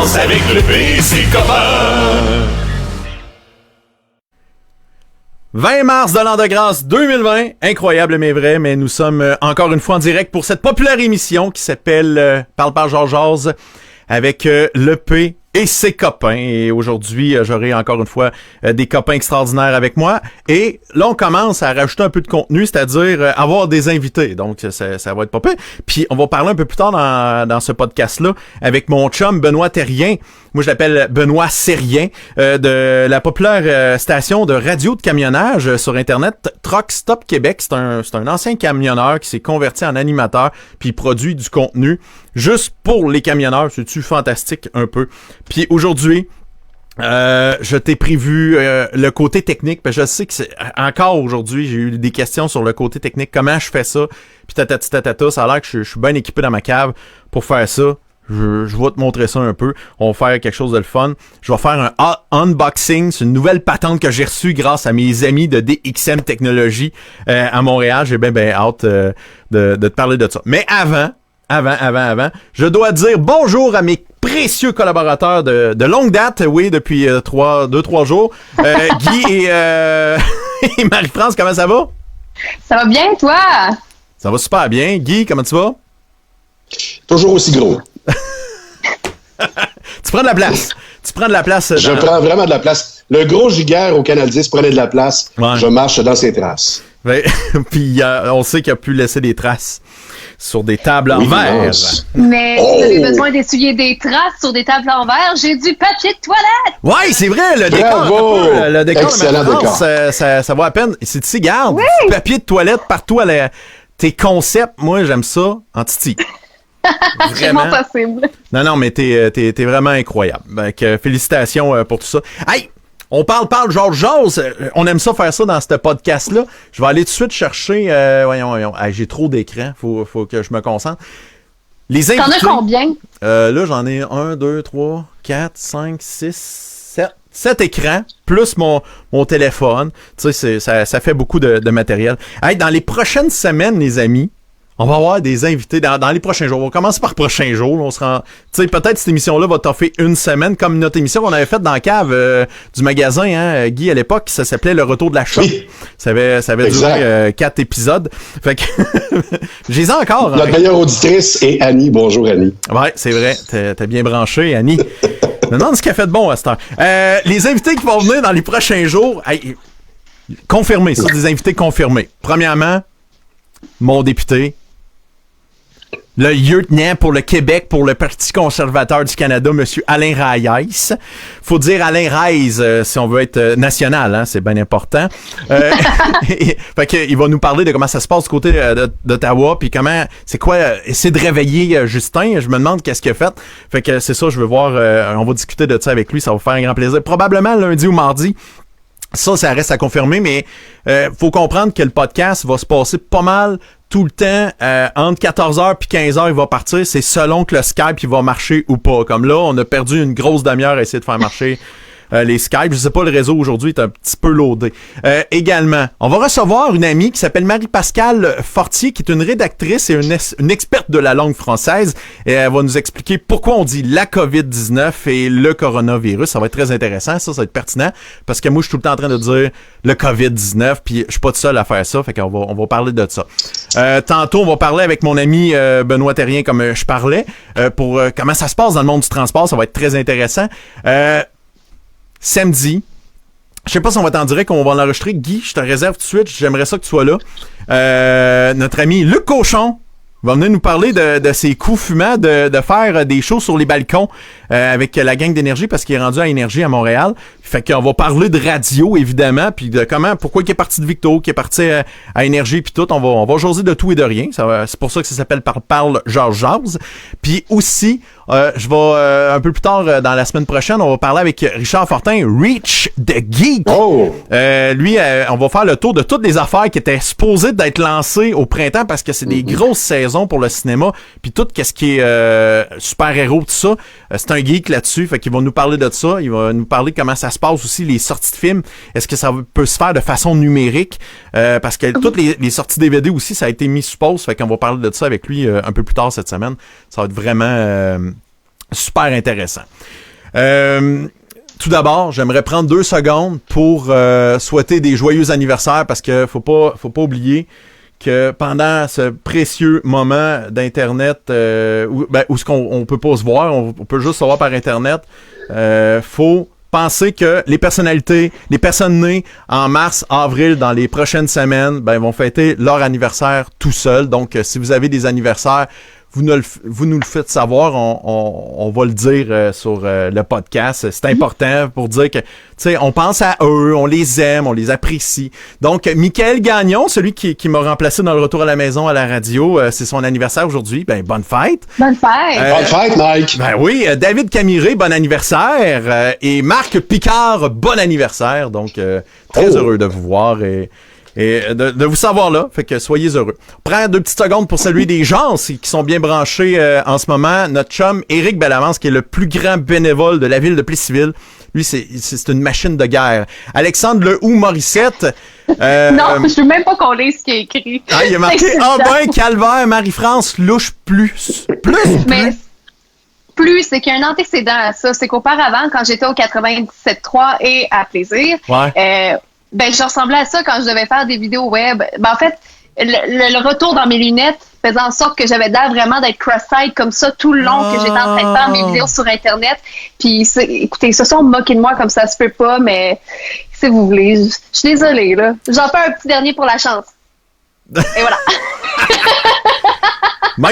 jase avec le P et ses copains. 20 mars de l'an de grâce 2020, incroyable mais vrai, mais nous sommes encore une fois en direct pour cette populaire émission qui s'appelle Parle par Jase avec le P et ses copains. Et aujourd'hui, j'aurai encore une fois des copains extraordinaires avec moi. Et là, on commence à rajouter un peu de contenu, c'est-à-dire avoir des invités. Donc, ça va être pas pire. Puis, on va parler un peu plus tard dans ce podcast-là avec mon chum Benoît Terrien. Moi, je l'appelle Benoît Serrien, de la populaire station de radio de camionnage sur Internet, Truck Stop Québec. C'est un ancien camionneur qui s'est converti en animateur, puis il produit du contenu juste pour les camionneurs. C'est-tu fantastique un peu? Puis aujourd'hui, je t'ai prévu le côté technique, parce que je sais que encore aujourd'hui, j'ai eu des questions sur le côté technique, comment je fais ça, puis tatata, ça a l'air que je suis bien équipé dans ma cave pour faire ça. Je vais te montrer ça un peu. On va faire quelque chose de le fun. Je vais faire un unboxing. C'est une nouvelle patente que j'ai reçue grâce à mes amis de DXM Technologies à Montréal. J'ai bien hâte de te parler de ça. Mais avant, je dois dire bonjour à mes précieux collaborateurs de longue date, oui, depuis 2-3 jours. Guy et Marie-France, comment ça va? Ça va bien, toi? Ça va super bien. Guy, comment tu vas? Toujours aussi gros. Tu prends de la place. Je prends vraiment de la place. Le gros Giguère au Canal 10 prenait de la place. Ouais. Je marche dans ses traces. Ouais. Puis on sait qu'il a pu laisser des traces sur des tables en verre. Mais vous avez besoin d'essuyer des traces sur des tables en verre. J'ai du papier de toilette. Ouais, c'est vrai, le Bravo! décor. Le décor, excellent décor. Ça vaut à peine. C'est ici, garde, Oui. du papier de toilette partout tes concepts. Moi, j'aime ça en titi. Vraiment possible. Non, mais t'es vraiment incroyable. Donc, félicitations pour tout ça. Hey! On parle, jase. On aime ça faire ça dans ce podcast-là. Je vais aller tout de suite chercher... voyons. Hey, j'ai trop d'écran. Faut que je me concentre. Les invités... T'en as combien? Là, j'en ai 1, 2, 3, 4, 5, 6, 7. 7 écrans, plus mon téléphone. Tu sais, ça fait beaucoup de matériel. Hey, dans les prochaines semaines, les amis, on va avoir des invités dans les prochains jours. On va commencer par prochains jours. On se rend. Tu sais, peut-être cette émission-là va t'offrir une semaine, comme notre émission qu'on avait faite dans la cave du magasin, hein, Guy, à l'époque, ça s'appelait Le Retour de la Shop. Oui. Ça avait duré 4 épisodes. Fait que j'ai encore. Notre meilleure auditrice est Annie. Bonjour, Annie. Ouais, c'est vrai. T'es bien branché, Annie. Je me demande ce qu'elle fait de bon à cette heure. Les invités qui vont venir dans les prochains jours, confirmés, c'est des invités confirmés. Premièrement, mon député, le lieutenant pour le Québec, pour le Parti conservateur du Canada, M. Alain Reyes. Faut dire Alain Reyes si on veut être national, hein, c'est bien important. Fait que, il va nous parler de comment ça se passe du côté d'Ottawa, puis comment, c'est quoi, essayer de réveiller Justin. Je me demande qu'est-ce qu'il a fait. Fait que c'est ça, je veux voir, on va discuter de ça avec lui, ça va faire un grand plaisir. Probablement lundi ou mardi. Ça reste à confirmer, mais faut comprendre que le podcast va se passer pas mal tout le temps, entre 14h puis 15h, il va partir. C'est selon que le Skype il va marcher ou pas. Comme là, on a perdu une grosse demi-heure à essayer de faire marcher les Skype. Je sais pas, le réseau aujourd'hui est un petit peu loadé. Également, on va recevoir une amie qui s'appelle Marie-Pascale Fortier, qui est une rédactrice et une experte de la langue française. Et elle va nous expliquer pourquoi on dit la COVID-19 et le coronavirus. Ça va être très intéressant. Ça va être pertinent. Parce que moi, je suis tout le temps en train de dire le COVID-19, puis je suis pas tout seul à faire ça. Fait qu'on va parler de ça. Tantôt, on va parler avec mon ami Benoît Terrien, comme je parlais, pour comment ça se passe dans le monde du transport. Ça va être très intéressant. Samedi, je sais pas si on va t'en dire qu'on va l'enregistrer. Guy, je te réserve tout de suite. J'aimerais ça que tu sois là. Notre ami Luc Cochon va venir nous parler de ses coups fumants de faire des shows sur les balcons avec la gang d'Énergie, parce qu'il est rendu à Énergie à Montréal. Fait qu'on va parler de radio, évidemment, puis de pourquoi il est parti de Victo, qu'il est parti à Énergie, puis tout. On va jaser de tout et de rien. C'est pour ça que ça s'appelle Parle Jase. Puis aussi, je vais un peu plus tard dans la semaine prochaine, on va parler avec Richard Fortin, Reach the Geek. Oh! Lui, on va faire le tour de toutes les affaires qui étaient supposées d'être lancées au printemps, parce que c'est des grosses saisons pour le cinéma, puis tout ce qui est super-héros, tout ça. C'est un geek là-dessus, fait qu'il va nous parler de ça. Il va nous parler de comment ça se passe aussi, les sorties de films. Est-ce que ça peut se faire de façon numérique? Parce que toutes les sorties DVD aussi, ça a été mis sous pause, fait qu'on va parler de ça avec lui un peu plus tard cette semaine. Ça va être vraiment Super intéressant. Tout d'abord, j'aimerais prendre 2 secondes pour souhaiter des joyeux anniversaires parce que faut pas oublier que pendant ce précieux moment d'Internet où ce qu'on peut pas se voir, on peut juste se voir par Internet, faut penser que les personnalités, les personnes nées en mars, avril, dans les prochaines semaines, vont fêter leur anniversaire tout seuls. Donc, si vous avez des anniversaires, vous nous le faites savoir, on va le dire sur le podcast. C'est important pour dire que, tu sais, on pense à eux, on les aime, on les apprécie. Donc, Michael Gagnon, celui qui m'a remplacé dans le retour à la maison à la radio, c'est son anniversaire aujourd'hui. Bonne fête! Bonne fête! Bonne fête, Mike! Oui, David Camiré, bon anniversaire. Et Marc Picard, bon anniversaire. Donc, très heureux de vous voir et de vous savoir là, fait que soyez heureux. On prend 2 petites secondes pour saluer des gens qui sont bien branchés en ce moment. Notre chum Éric Bellamance, qui est le plus grand bénévole de la ville de Plessisville. Lui, c'est une machine de guerre. Alexandre Lehoux-Morissette. Non, je veux même pas qu'on lise ce qu'il a écrit. Il a marqué Calvaire, Marie-France, louche plus. Mais plus, c'est qu'il y a un antécédent à ça. C'est qu'auparavant, quand j'étais au 97.3 et à Plaisir, je ressemblais à ça quand je devais faire des vidéos web. En fait, le retour dans mes lunettes faisait en sorte que j'avais l'air vraiment d'être cross-eyed comme ça tout le long que j'étais en train de faire mes vidéos sur Internet. Puis, écoutez, ils se sont moqués de moi comme ça se peut pas, mais si vous voulez, je suis désolée, là. J'en fais un petit dernier pour la chance. Et voilà.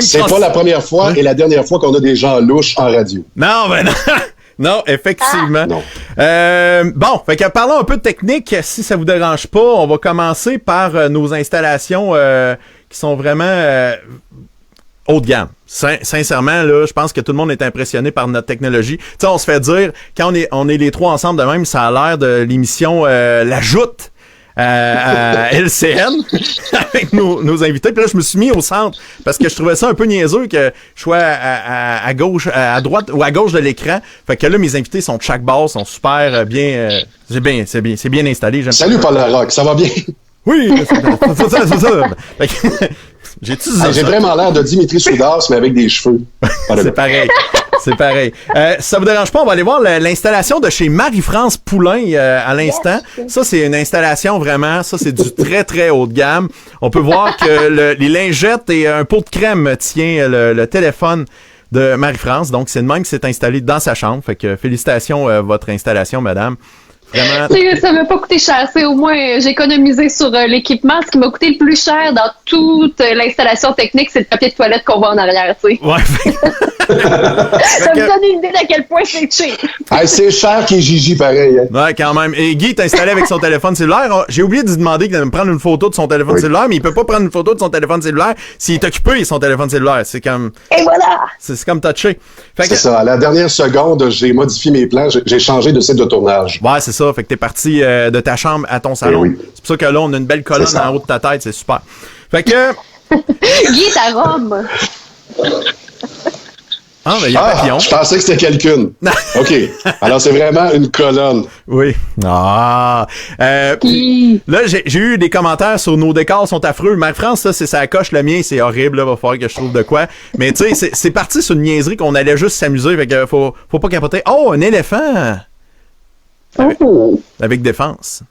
C'est pas la première fois et la dernière fois qu'on a des gens louches en radio. Non. Non, effectivement. Non. Bon, fait que parlons un peu de technique, si ça vous dérange pas. On va commencer par nos installations qui sont vraiment haut de gamme. Sincèrement, là, je pense que tout le monde est impressionné par notre technologie. Tu sais, on se fait dire, quand on est les 3 ensemble de même, ça a l'air de l'émission La Joute à LCN avec nos invités. Puis là, je me suis mis au centre parce que je trouvais ça un peu niaiseux que je sois à gauche, à droite ou à gauche de l'écran. Fait que là, mes invités sont de chaque base, sont super bien. C'est bien installé. Salut Paul Larocque, ça va bien? Oui, c'est ça. Fait que, j'ai vraiment l'air de Dimitri Soudas, mais avec des cheveux. C'est pareil. Ça vous dérange pas, on va aller voir l'installation de chez Marie-France Poulain à l'instant. Yes. Ça, c'est une installation vraiment, ça, c'est du très, très haut de gamme. On peut voir que les lingettes et un pot de crème tient le téléphone de Marie-France. Donc, c'est de même que c'est installé dans sa chambre. Fait que félicitations votre installation, madame. Vraiment. Ça m'a pas coûté cher. Au moins, j'ai économisé sur l'équipement. Ce qui m'a coûté le plus cher dans toute l'installation technique, c'est le papier de toilette qu'on voit en arrière. T'sais. Ouais. Ça me donne une idée d'à quel point c'est cheap. C'est cher qui est Gigi, pareil. Hein. Ouais, quand même. Et Guy est installé avec son téléphone cellulaire. J'ai oublié de lui demander de me prendre une photo de son téléphone cellulaire, mais il peut pas prendre une photo de son téléphone cellulaire s'il est occupé son téléphone cellulaire. C'est comme... Et voilà! C'est comme touché. C'est ça. À la dernière seconde, j'ai modifié mes plans. J'ai changé de site de tournage. Ouais, c'est ça. Fait que t'es parti de ta chambre à ton salon. Oui. C'est pour ça que là, on a une belle colonne en haut de ta tête. C'est super. Fait que... Guy est à Rome. Il y a un papillon. Je pensais que c'était quelqu'un. OK. Alors, c'est vraiment une colonne. Oui. Là, j'ai eu des commentaires sur nos décors sont affreux. Marie-France, ça, c'est sa coche. Le mien, c'est horrible. Là, va falloir que je trouve de quoi. Mais tu sais, c'est parti sur une niaiserie qu'on allait juste s'amuser. Fait que faut pas capoter. Oh, un éléphant! Avec défense.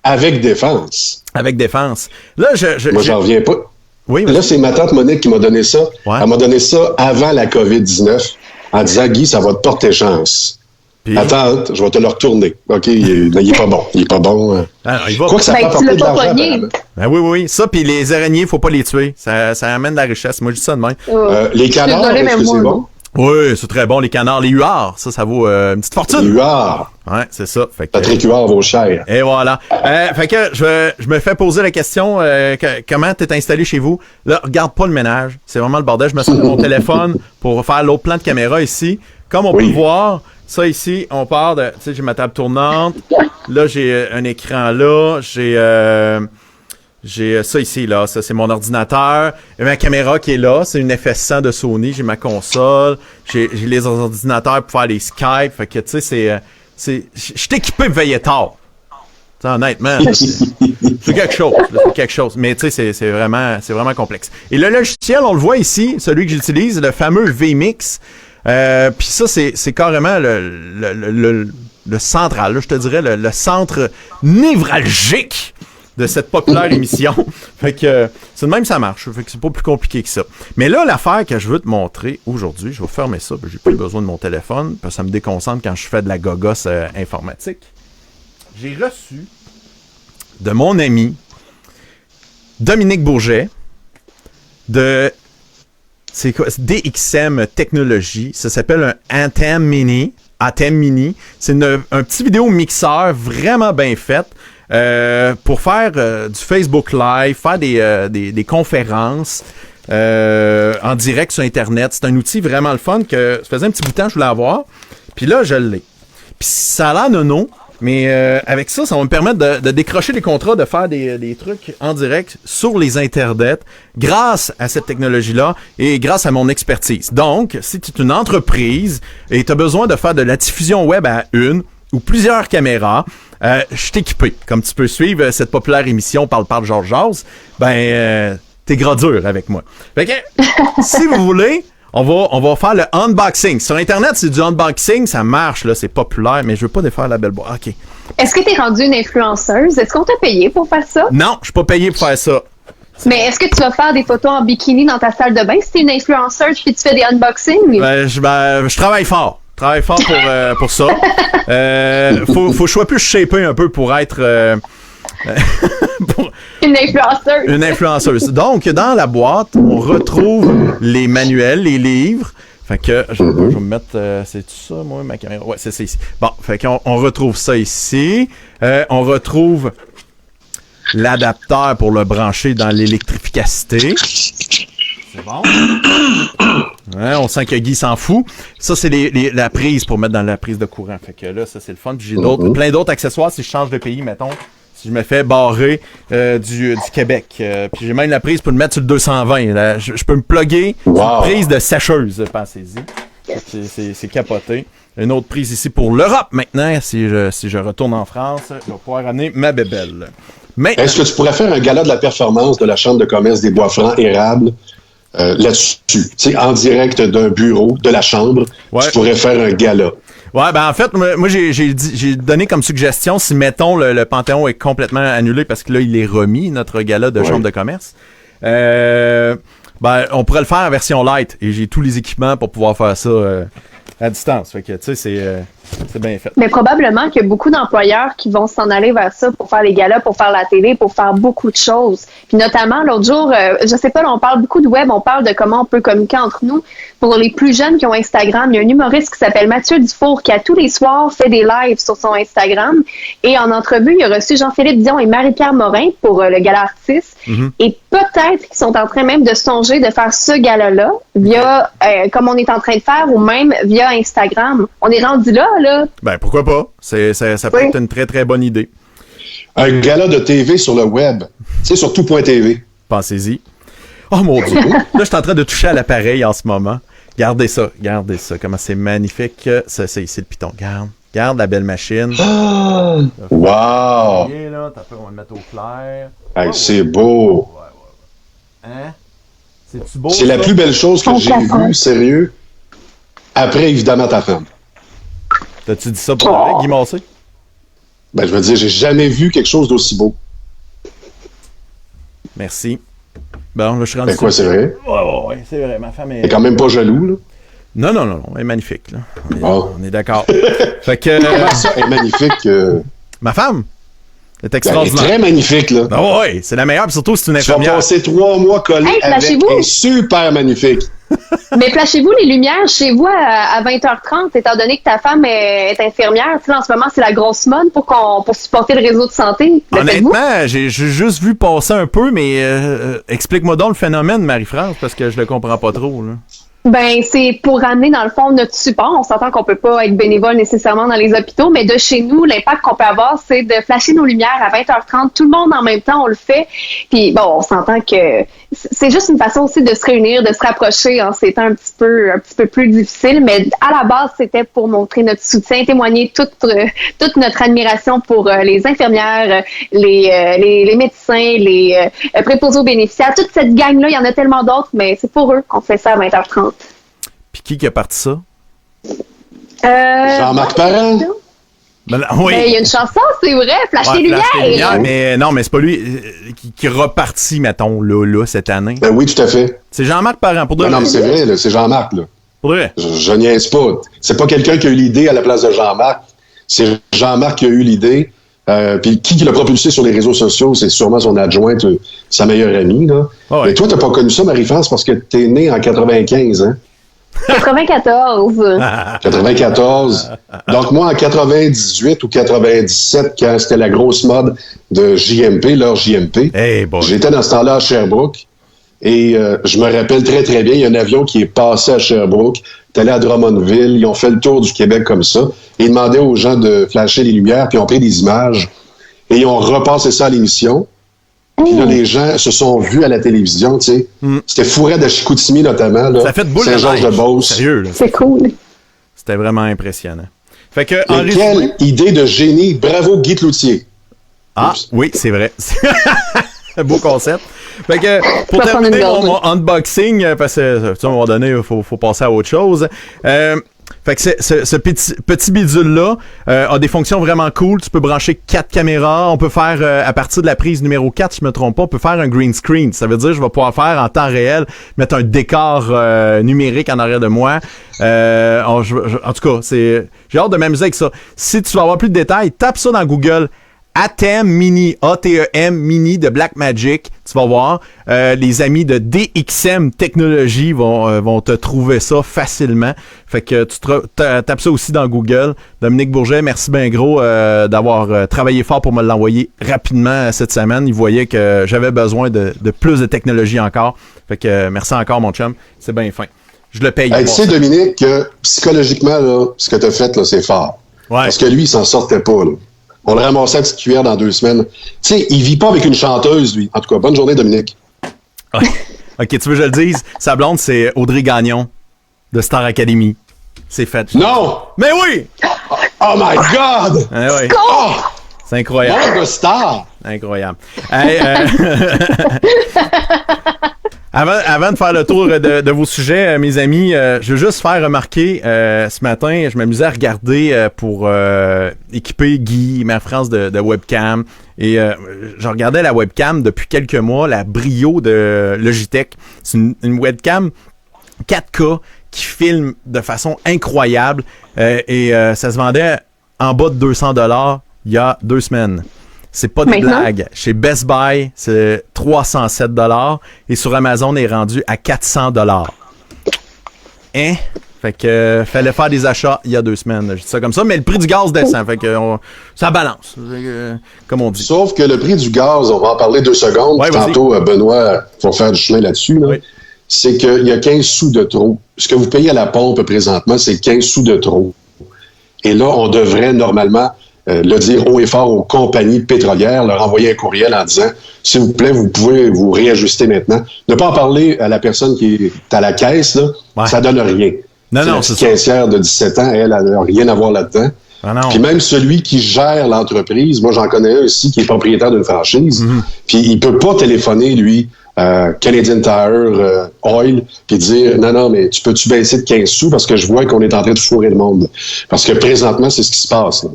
Avec défense. Là, moi, j'en reviens pas. Oui, là, c'est ma tante Monique qui m'a donné ça. Ouais. Elle m'a donné ça avant la COVID-19 en disant, Guy, ça va te porter chance. Puis... Attends, je vais te le retourner. OK, il est pas bon. Il est pas bon. Alors, il va. Quoi que ça peut apporter de l'argent. Oui. Ça, puis les araignées, faut pas les tuer. Ça amène de la richesse. Moi, je dis ça de même. Les canards, est-ce que c'est bon? Oui, c'est très bon, les canards. Les huards, ça vaut une petite fortune. Les huards. Ouais, c'est ça. Fait que, Patrick Huard vaut cher. Et voilà. Fait que je me fais poser la question, comment t'es installé chez vous? Là, regarde pas le ménage. C'est vraiment le bordel. Je me sers de mon téléphone pour faire l'autre plan de caméra ici. Comme on peut voir, ça ici, on part de... Tu sais, j'ai ma table tournante. Là, j'ai un écran là. J'ai ça ici, là. Ça, c'est mon ordinateur. J'ai ma caméra qui est là. C'est une FS100 de Sony. J'ai ma console. J'ai les ordinateurs pour faire les Skype. Fait que, tu sais, je suis équipé pour veiller tard. T'sais, honnêtement, c'est quelque chose. Mais, tu sais, c'est vraiment complexe. Et le logiciel, on le voit ici, celui que j'utilise, le fameux vMix. Puis ça, c'est carrément le central, là, je te dirais, le centre névralgique de cette populaire émission. Fait que c'est de même ça marche. Fait que c'est pas plus compliqué que ça. Mais là, l'affaire que je veux te montrer aujourd'hui, je vais fermer ça, j'ai plus besoin de mon téléphone, parce que ça me déconcentre quand je fais de la gogosse informatique. J'ai reçu de mon ami Dominique Bourget de c'est quoi? DXM Technologies. Ça s'appelle un Atem Mini. C'est un petit vidéo mixeur vraiment bien fait. Pour faire du Facebook Live, faire des conférences en direct sur Internet. C'est un outil vraiment le fun que ça faisait un petit bout de temps que je voulais avoir. Puis là, je l'ai. Puis ça a l'air nono, mais avec ça va me permettre de décrocher des contrats, de faire des trucs en direct sur les internets grâce à cette technologie-là et grâce à mon expertise. Donc, si tu es une entreprise et tu as besoin de faire de la diffusion web à une ou plusieurs caméras, je suis équipé. Comme tu peux suivre cette populaire émission Parle Georges Jase, t'es gras dur avec moi. Fait que, si vous voulez, on va faire le unboxing. Sur Internet, c'est du unboxing, ça marche, là, c'est populaire, mais je veux pas défaire la belle boîte. OK. Est-ce que t'es rendu une influenceuse? Est-ce qu'on t'a payé pour faire ça? Non, je suis pas payé pour faire ça. Mais est-ce que tu vas faire des photos en bikini dans ta salle de bain si t'es une influenceuse puis tu fais des unboxings? Je travaille fort. Pour ça. Faut que je sois plus shapé un peu pour être... Une influenceuse. Une influenceuse. Donc, dans la boîte, on retrouve les manuels, les livres. Fait que, je vais me mettre... c'est-tu ça, moi, ma caméra? Ouais, c'est ça ici. Bon, fait qu'on retrouve ça ici. On retrouve l'adapteur pour le brancher dans l'électrificacité. C'est bon. Ouais, on sent que Guy s'en fout. Ça, c'est la prise pour mettre dans la prise de courant. Fait que là, ça, c'est le fun. Puis j'ai plein d'autres accessoires si je change de pays, mettons. Si je me fais barrer du Québec. Puis j'ai même la prise pour le mettre sur le 220. Là. Je peux me plugger sur une prise de sécheuse, pensez-y. C'est capoté. Une autre prise ici pour l'Europe maintenant. Si je retourne en France, je vais pouvoir amener ma bébelle. Maintenant, est-ce que tu pourrais faire un gala de la performance de la Chambre de commerce des Bois-Francs érables là-dessus? Tu sais, en direct d'un bureau de la Chambre, tu pourrais faire un gala. Ouais, ben en fait, moi j'ai donné comme suggestion, si mettons le Panthéon est complètement annulé parce que là, il est remis, notre gala de Chambre de commerce, ben on pourrait le faire en version light et j'ai tous les équipements pour pouvoir faire ça à distance. Fait que, tu sais, c'est bien fait. Mais probablement qu'il y a beaucoup d'employeurs qui vont s'en aller vers ça pour faire les galas, pour faire la télé, pour faire beaucoup de choses. Puis notamment, l'autre jour, je sais pas, là, on parle beaucoup de web, on parle de comment on peut communiquer entre nous. Pour les plus jeunes qui ont Instagram, il y a un humoriste qui s'appelle Mathieu Dufour qui, à tous les soirs, fait des lives sur son Instagram. Et en entrevue, il a reçu Jean-Philippe Dion et Marie-Pierre Morin pour le gala artiste. Mm-hmm. Et peut-être qu'ils sont en train même de songer de faire ce gala-là via, comme on est en train de faire, ou même via Instagram. On est rendu là. Ben, pourquoi pas? Ça peut être une très, très bonne idée. Un gala de TV sur le web. Tu sais, sur tout.tv. Pensez-y. Oh mon Dieu! Là, je suis en train de toucher à l'appareil en ce moment. Regardez ça. Comment c'est magnifique. C'est ici le piton. Regarde la belle machine. Oh, wow! Là, on va le mettre au clair. Hey, c'est beau. Ouais. Hein? C'est-tu beau? C'est la plus belle chose que j'ai vue, sérieux. Après, évidemment, ta femme. T'as-tu dit ça pour vrai, Guy Massé? Ben, je veux dire, j'ai jamais vu quelque chose d'aussi beau. Merci. Bon, là, je suis rendu... Ben quoi, c'est vrai? Ouais, c'est vrai. Ma femme est... Elle est quand même pas jaloux, là? Non. Elle est magnifique, là. On est d'accord. Fait que... Comment ça, elle est magnifique? Ma femme? Elle est extraordinaire. Elle est très magnifique, là. Ah ouais, c'est la meilleure, puis surtout, c'est une infirmière. Tu vas passer 3 mois collés avec. Elle est super magnifique. Mais plachez-vous les lumières chez vous à 20h30, étant donné que ta femme est infirmière. Tu sais, en ce moment, c'est la grosse mode pour supporter le réseau de santé. Honnêtement, j'ai juste vu passer un peu, mais explique-moi donc le phénomène, Marie-France, parce que je le comprends pas trop, là. Ben, c'est pour ramener, dans le fond, notre support. On s'entend qu'on peut pas être bénévole nécessairement dans les hôpitaux, mais de chez nous, l'impact qu'on peut avoir, c'est de flasher nos lumières à 20h30. Tout le monde en même temps, on le fait. Puis, bon, on s'entend que c'est juste une façon aussi de se réunir, de se rapprocher en ces temps un petit peu plus difficiles. Mais à la base, c'était pour montrer notre soutien, témoigner toute notre admiration pour les infirmières, les médecins, les préposés aux bénéficiaires. Toute cette gang-là, il y en a tellement d'autres, mais c'est pour eux qu'on fait ça à 20h30. Puis qui a parti ça? Jean-Marc Parent. Oui. Il y a une chanson, c'est vrai, Flash tes lumières. Mais non, mais c'est pas lui qui repartit, mettons, là, cette année. Ben oui, tout à fait. C'est Jean-Marc Parent, pour de vrai. Non, mais c'est vrai, là, c'est Jean-Marc, là. Pour de vrai. Je niaise pas. C'est pas quelqu'un qui a eu l'idée à la place de Jean-Marc. C'est Jean-Marc qui a eu l'idée. Puis qui l'a propulsé sur les réseaux sociaux, c'est sûrement son adjointe, sa meilleure amie, là. Oh ouais. Mais toi, t'as pas connu ça, Marie-France, parce que t'es née en 95, hein? 94. 94. Donc, moi, en 98 ou 97, quand c'était la grosse mode de JMP, leur JMP, j'étais dans ce temps-là à Sherbrooke. Et je me rappelle très, très bien, il y a un avion qui est passé à Sherbrooke, est allé à Drummondville, ils ont fait le tour du Québec comme ça, et ils demandaient aux gens de flasher les lumières, puis ils ont pris des images, et ils ont repassé ça à l'émission. Puis là, les gens se sont vus à la télévision, tu sais. C'était Fourret de Chicoutimi, notamment, là. Ça fait de boule Saint-Georges-de-Beauce. Sérieux, là. C'est cool. C'était vraiment impressionnant. Fait que, quelle idée de génie. Bravo, Guy Cloutier. Ah, oui, c'est vrai. Beau concept. Fait que, pour terminer mon unboxing, parce que, à un moment donné, il faut passer à autre chose. Fait que ce petit bidule-là a des fonctions vraiment cool. Tu peux brancher 4 caméras. On peut faire, à partir de la prise numéro 4, si je me trompe pas, on peut faire un green screen. Ça veut dire que je vais pouvoir faire en temps réel, mettre un décor numérique en arrière de moi. En tout cas, j'ai hâte de m'amuser avec ça. Si tu veux avoir plus de détails, tape ça dans Google. ATEM Mini, ATEM Mini de Blackmagic, tu vas voir, les amis de DXM Technologies vont te trouver ça facilement. Fait que tu tapes ça aussi dans Google. Dominique Bourget, merci bien gros d'avoir travaillé fort pour me l'envoyer rapidement cette semaine. Il voyait que j'avais besoin de plus de technologie encore. Fait que merci encore mon chum, c'est bien fin. Je le paye. Tu sais Dominique, que psychologiquement, là, ce que tu as fait, là, c'est fort. Ouais. Parce que lui, il s'en sortait pas, là. On le ramassait à petite cuillère dans 2 semaines. Tu sais, il vit pas avec une chanteuse, lui. En tout cas, bonne journée, Dominique. OK, tu veux que je le dise? Sa blonde, c'est Audrey Gagnon de Star Academy. C'est fait. Non! Mais oui! Oh my God! Oui. Oh! C'est incroyable. Monde de star! Incroyable. Hey, Avant de faire le tour de vos sujets, mes amis, je veux juste faire remarquer, ce matin, je m'amusais à regarder pour équiper Guy, Marie-France de webcam. Et je regardais la webcam depuis quelques mois, la Brio de Logitech. C'est une webcam 4K qui filme de façon incroyable. Et ça se vendait en bas de 200$ il y a 2 semaines. C'est pas des blagues. Chez Best Buy, c'est 307$ et sur Amazon, il est rendu à 400$. Hein? Fait que fallait faire des achats il y a 2 semaines. Je dis ça comme ça, mais le prix du gaz descend. Fait que ça balance, comme on dit. Sauf que le prix du gaz, on va en parler 2 secondes. Ouais, tantôt, Benoît va faire du chemin là-dessus. Là. Oui. C'est qu'il y a 15 sous de trop. Ce que vous payez à la pompe présentement, c'est 15 sous de trop. Et là, on devrait normalement le dire haut et fort aux compagnies pétrolières, leur envoyer un courriel en disant « S'il vous plaît, vous pouvez vous réajuster maintenant. » Ne pas en parler à la personne qui est à la caisse, là, ça donne rien. Non, c'est la caissière de 17 ans, elle n'a rien à voir là-dedans. Puis même celui qui gère l'entreprise, moi j'en connais un aussi qui est propriétaire d'une franchise, puis il peut pas téléphoner, lui, Canadian Tire, Oil, puis dire « Non, mais tu peux-tu baisser de 15 sous parce que je vois qu'on est en train de fourrer le monde. » Parce que présentement, c'est ce qui se passe, là.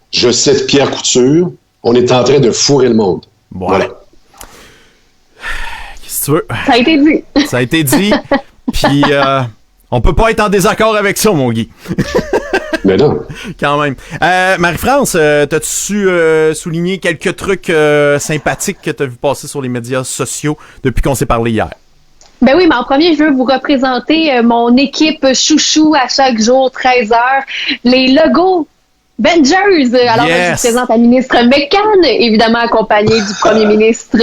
Je cite Pierre Couture, on est en train de fourrer le monde. Bon, voilà. Qu'est-ce que tu veux? Ça a été dit. Ça a été dit. Puis, on peut pas être en désaccord avec ça, mon Guy. Mais non. Quand même. Marie-France, t'as-tu souligné quelques trucs sympathiques que t'as vu passer sur les médias sociaux depuis qu'on s'est parlé hier? Ben oui, mais en premier, je veux vous représenter mon équipe chouchou à chaque jour, 13h. Les logos Avengers! Alors, je vous présente la ministre McCann, évidemment accompagnée du premier ministre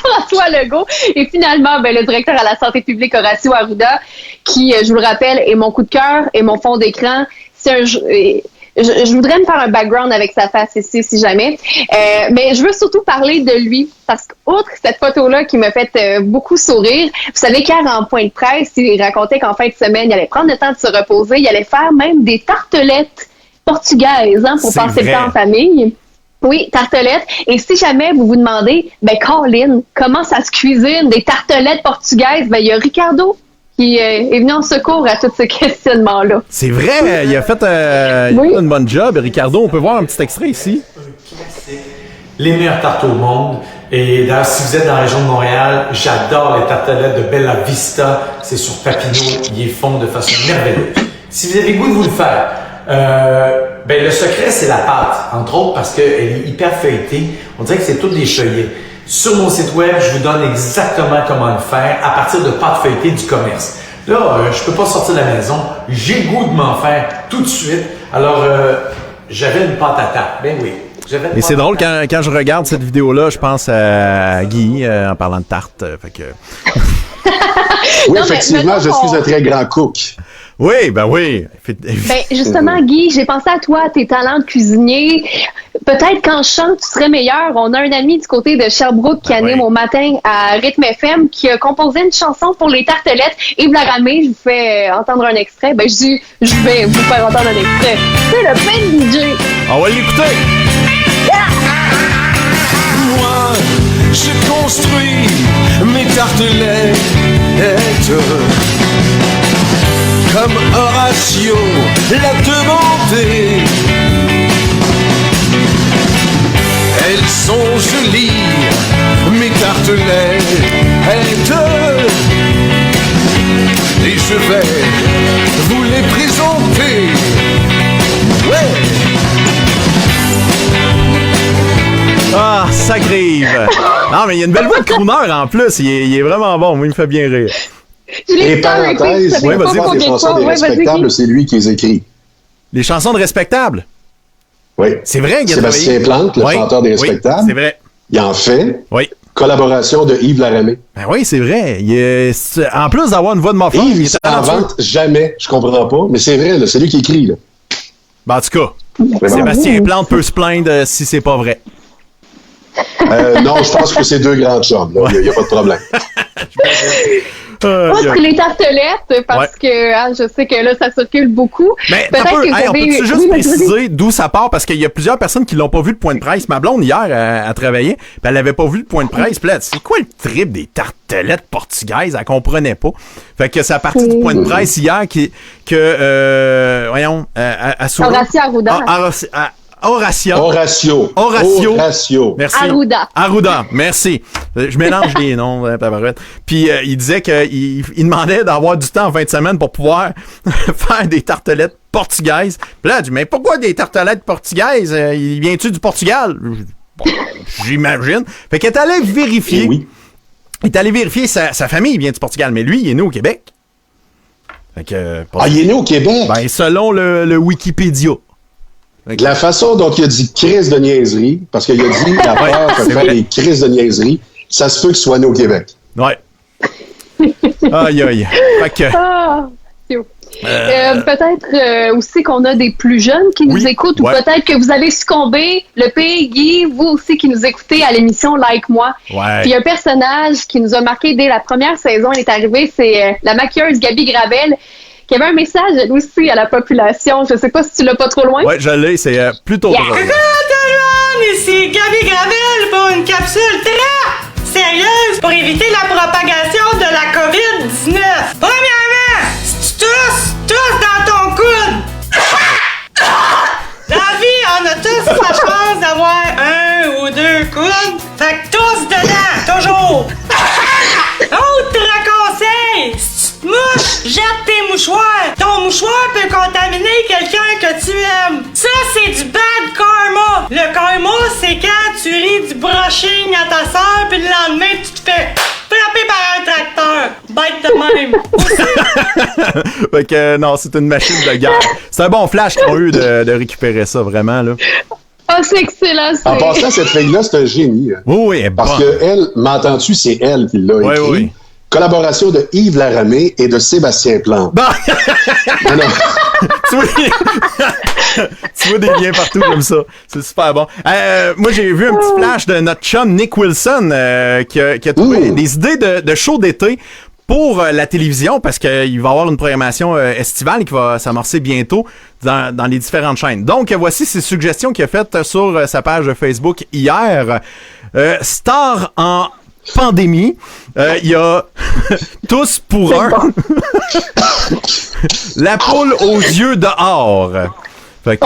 François Legault. Et finalement, le directeur à la santé publique, Horacio Arruda, qui, je vous le rappelle, est mon coup de cœur et mon fond d'écran. Je voudrais me faire un background avec sa face ici, si jamais. Mais je veux surtout parler de lui, parce qu'outre cette photo-là qui m'a fait beaucoup sourire, vous savez qu'hier, en point de presse, il racontait qu'en fin de semaine, il allait prendre le temps de se reposer, il allait faire même des tartelettes portugaises pour passer le temps en famille. Oui, tartelettes. Et si jamais vous vous demandez, Colin, comment ça se cuisine des tartelettes portugaises? Il y a Ricardo qui est venu en secours à tous ces questionnements-là. C'est vrai, il a fait une bonne job. Ricardo, on peut voir un petit extrait ici. Les meilleures tartes au monde. Et d'ailleurs, si vous êtes dans la région de Montréal, j'adore les tartelettes de Bella Vista. C'est sur Papineau. Ils les font de façon merveilleuse. Si vous avez le goût de vous le faire, le secret, c'est la pâte. Entre autres, parce qu'elle est hyper feuilletée. On dirait que c'est toutes des feuillets. Sur mon site web, je vous donne exactement comment le faire à partir de pâtes feuilletées du commerce. Là, je peux pas sortir de la maison. J'ai le goût de m'en faire tout de suite. Alors, j'avais une pâte à tarte. Ben oui. Et c'est drôle, quand je regarde cette vidéo-là, je pense à Guy en parlant de tarte. Fait que... Oui, non, effectivement, je suis un très grand cook. Oui, ben oui. Justement, Guy, j'ai pensé à toi, tes talents de cuisinier. Peut-être qu'en chant, tu serais meilleur. On a un ami du côté de Sherbrooke qui anime au matin à Rythme FM qui a composé une chanson pour les tartelettes. Yves Laramé, je vous fais entendre un extrait. Je vais vous faire entendre un extrait. C'est le plein DJ. On va l'écouter. Moi, je construis mes tartelettes comme Horatio l'a demandé. Elles sont jolies, mes tartelettes, et je vais vous les présenter. Ouais. Ah, ça grive. Non, mais il y a une belle voix de crooner en plus. Il est vraiment bon. Moi, il me fait bien rire. Et parenthèse, les chansons des respectables, c'est lui qui les écrit. Les chansons de respectables? Oui. C'est vrai, Sébastien Plante, le chanteur des respectables. C'est vrai. Il en fait. Oui. Collaboration de Yves Laramé. Ben oui, c'est vrai. En plus d'avoir une voix de morphose, Yves, il s'invente jamais. Je comprends pas. Mais c'est vrai, là, c'est lui qui écrit. Là. Ben, en tout cas, Sébastien Plante peut se plaindre si c'est pas vrai. Non, je pense que c'est deux grands chums. Il n'y a pas de problème. Pour les tartelettes, parce que je sais que là, ça circule beaucoup. Mais on peut-tu juste préciser d'où ça part? Parce qu'il y a plusieurs personnes qui l'ont pas vu le point de presse. Ma blonde, hier, elle travaillait, puis elle avait pas vu le point de presse. Puis là, c'est quoi le trip des tartelettes portugaises? Elle comprenait pas. Fait que c'est à partir du point de presse hier Horacio Arruda. Horacio. Merci. Arruda. Merci. Je mélange les noms, Puis il disait qu'il demandait d'avoir du temps en fin de semaine pour pouvoir faire des tartelettes portugaises. Puis là, il dit, mais pourquoi des tartelettes portugaises? Il vient-tu du Portugal? Bon, j'imagine. Fait qu'il est allé vérifier. Oui. Il est allé vérifier sa famille vient du Portugal, mais lui, il est né au Québec. Fait que, il est né au Québec? Ben, selon le Wikipédia. De la façon dont il a dit crise de niaiserie, parce qu'il a dit la peur de faire des crises de niaiserie, ça se peut qu'il soit né au Québec. Ouais. Aïe. Fait que... peut-être aussi qu'on a des plus jeunes qui nous écoutent, ou peut-être que vous avez succombé, le Guy, vous aussi qui nous écoutez à l'émission Like Moi. Ouais. Puis il y a un personnage qui nous a marqué dès la première saison, elle est arrivée, c'est la maquilleuse Gabi Gravel, qui avait un message, elle aussi, à la population. Je sais pas si tu l'as pas trop loin. Ouais, je l'ai, c'est plutôt drôle. Coucou tout le monde, ici Gabi Gravel pour une capsule très sérieuse pour éviter la propagation de la COVID-19. Premièrement, si tu tousses dans ton coude. Dans la vie, on a tous la chance d'avoir un ou deux coudes. Fait que tousse dedans, toujours. Autre conseil, si tu te mouches, jette tes mouchoirs. Ton mouchoir peut contaminer quelqu'un que tu aimes. Ça, c'est du bad karma. Le karma, c'est quand tu ris du brushing à ta sœur, puis le lendemain, tu te fais frapper par un tracteur. Bête de même. Fait que non, c'est une machine de guerre. C'est un bon flash qu'ils ont eu de récupérer ça, vraiment, là. Ah, c'est excellent. En passant, cette fille-là, c'est un génie. Oui, elle est parce bonne. que elle, m'entends-tu, c'est elle qui l'a écrit. Oui. Collaboration de Yves Laramé et de Sébastien Plante. Non. Tu vois des liens partout comme ça. C'est super bon. Moi, j'ai vu un petit flash de notre chum Nick Wilson qui a trouvé des idées de show d'été pour la télévision, parce qu'il va y avoir une programmation estivale qui va s'amorcer bientôt dans les différentes chaînes. Donc, voici ses suggestions qu'il a faites sur sa page Facebook hier. Star en pandémie. Il y a tous pour un. Bon. La poule aux yeux dehors. Fait que,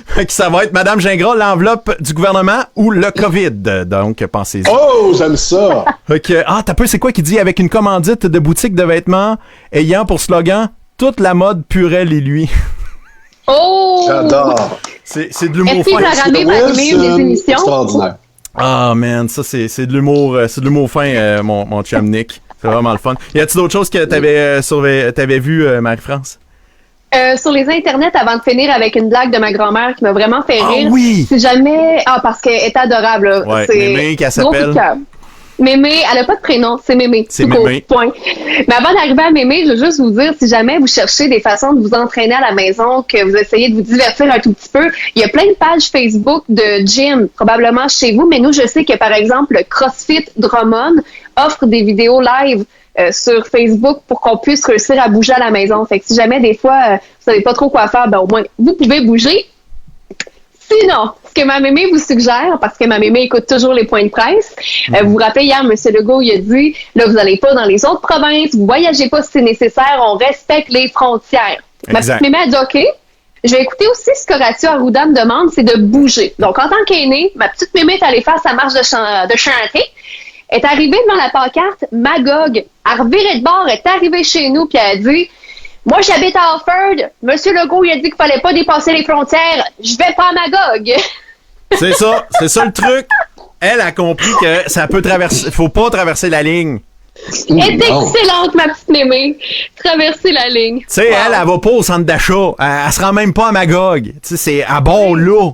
fait que ça va être Madame Gingras, l'enveloppe du gouvernement ou le COVID. Donc, pensez-y. Oh, j'aime ça! Fait que, t'as peu, c'est quoi qui dit avec une commandite de boutique de vêtements ayant pour slogan toute la mode purelle et lui. Oh! J'adore. C'est de l'humour Est-ce qu'il va ramener des émissions? Extraordinaire. Ah, man, ça, c'est de l'humour fin, mon chum Nick. C'est vraiment le fun. Y a-t-il d'autres choses que t'avais vu, Marie-France? Sur les internets, avant de finir avec une blague de ma grand-mère qui m'a vraiment fait rire. Oui! Si jamais... parce qu'elle est adorable. Là. Ouais, c'est Mémé, qu'elle s'appelle. Mémé, elle a pas de prénom, c'est Mémé. C'est Mémé. Point. Mais avant d'arriver à Mémé, je veux juste vous dire, si jamais vous cherchez des façons de vous entraîner à la maison, que vous essayez de vous divertir un tout petit peu, il y a plein de pages Facebook de gym, probablement chez vous, mais nous, je sais que, par exemple, le CrossFit Drummond offre des vidéos live sur Facebook pour qu'on puisse réussir à bouger à la maison. Fait que si jamais, des fois, vous savez pas trop quoi faire, ben au moins, vous pouvez bouger. Sinon, ce que ma mémé vous suggère, parce que ma mémé écoute toujours les points de presse, vous vous rappelez hier, M. Legault, il a dit, là, vous n'allez pas dans les autres provinces, vous voyagez pas si c'est nécessaire, on respecte les frontières. Ma petite mémé a dit, OK, je vais écouter aussi ce qu'Horacio Arruda me demande, c'est de bouger. Donc, en tant qu'aînée, ma petite mémé est allée faire sa marche de chantier, est arrivée devant la pancarte Magog, a reviré de bord, est arrivée chez nous, puis elle a dit, moi, j'habite à Alford. Monsieur Legault, il a dit qu'il fallait pas dépasser les frontières. Je vais pas à Magog. C'est ça le truc. Elle a compris que ça peut traverser, faut pas traverser la ligne. Elle est excellente, ma petite mémé. Traverser la ligne. Tu sais, elle va pas au centre d'achat. Elle se rend même pas à Magog. Tu sais, c'est à bord là.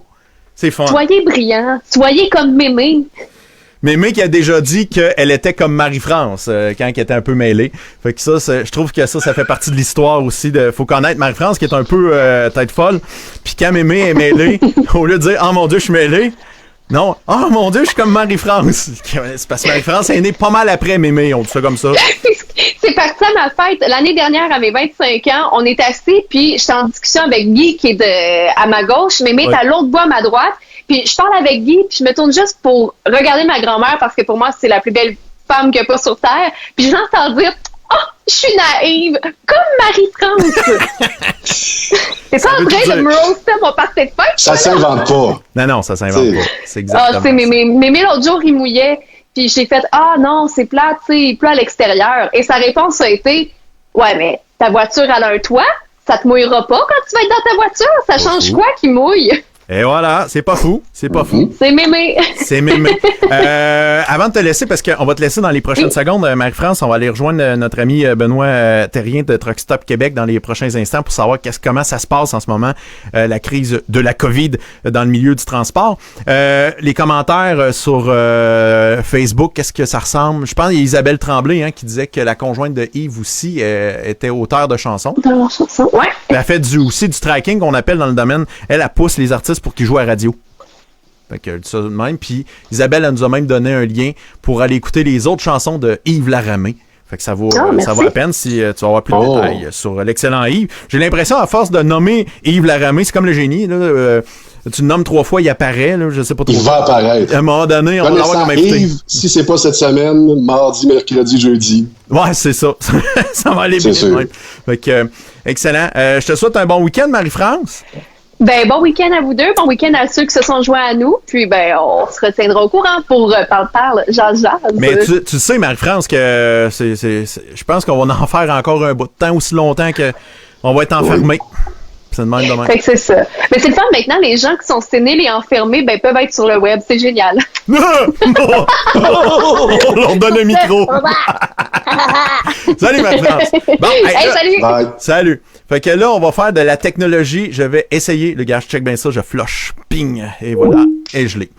C'est fun. Soyez brillant. Soyez comme mémé. Mémé qui a déjà dit qu'elle était comme Marie-France quand elle était un peu mêlée. Fait que ça, je trouve que ça fait partie de l'histoire aussi. Faut connaître Marie-France qui est un peu tête folle. Puis quand Mémé est mêlée, au lieu de dire « Oh mon Dieu, je suis mêlée », non, « Oh mon Dieu, je suis comme Marie-France ». C'est parce que Marie-France est née pas mal après Mémé, on dit ça comme ça. C'est parti à ma fête. L'année dernière, à mes 25 ans, on est assis, puis j'étais en discussion avec Guy qui est à ma gauche, Mémé est à l'autre bout à ma droite. Puis je parle avec Guy, puis je me tourne juste pour regarder ma grand-mère parce que pour moi, c'est la plus belle femme qu'il n'y a pas sur Terre. Puis j'entends dire « Oh, je suis naïve, comme Marie-France! » C'est ça en train de me roaster mon party de fête? Ça s'invente pas. Non, ça s'invente pas. C'est exactement c'est Mémé, l'autre jour, il mouillait. Puis j'ai fait « Ah non, c'est plate, tu sais, il pleut à l'extérieur. » Et sa réponse a été « Ouais, mais ta voiture, elle a un toit? Ça te mouillera pas quand tu vas être dans ta voiture? Ça change quoi qui mouille? » Et voilà, c'est pas fou. C'est Mémé. C'est Mémé. Avant de te laisser, parce qu'on va te laisser dans les prochaines secondes, Marie-France, on va aller rejoindre notre ami Benoît Terrien de Truck Stop Québec dans les prochains instants pour savoir comment ça se passe en ce moment, la crise de la COVID dans le milieu du transport. Les commentaires sur Facebook, qu'est-ce que ça ressemble? Je pense qu'il y a Isabelle Tremblay qui disait que la conjointe de Yves aussi était auteure de chansons. Ouais. Elle a fait aussi du tracking qu'on appelle dans le domaine. Elle pousse les artistes pour qu'ils jouent à la radio. Fait que ça de même. Puis Isabelle, elle nous a même donné un lien pour aller écouter les autres chansons de Yves Laramé. Fait que ça vaut la peine si tu vas avoir plus de détails sur l'excellent Yves. J'ai l'impression, à force de nommer Yves Laramé, c'est comme le génie, là, tu le nommes 3 fois, il apparaît, là, je sais pas trop. Il va apparaître. À un moment donné, on va l'avoir comme invité. Yves, si c'est pas cette semaine, mardi, mercredi, jeudi. Ouais, c'est ça. Ça va aller bien. Fait que, excellent. Je te souhaite un bon week-end, Marie-France. Ben, bon week-end à vous deux, bon week-end à ceux qui se sont joints à nous, puis ben, on se retiendra au courant pour parle, jase. Mais tu sais, Marie-France, que je pense qu'on va en faire encore un bout de temps, aussi longtemps qu'on va être enfermés. C'est de même demain. Fait que c'est ça. Mais c'est le fun, maintenant, les gens qui sont séniles et enfermés, ben, peuvent être sur le web, c'est génial. On leur donne le micro. Salut, Marie-France. Bon, salut. Bye. Salut. Fait que là, on va faire de la technologie. Je vais essayer. Le gars, je check bien ça. Je flush. Ping. Et voilà. Et je l'ai.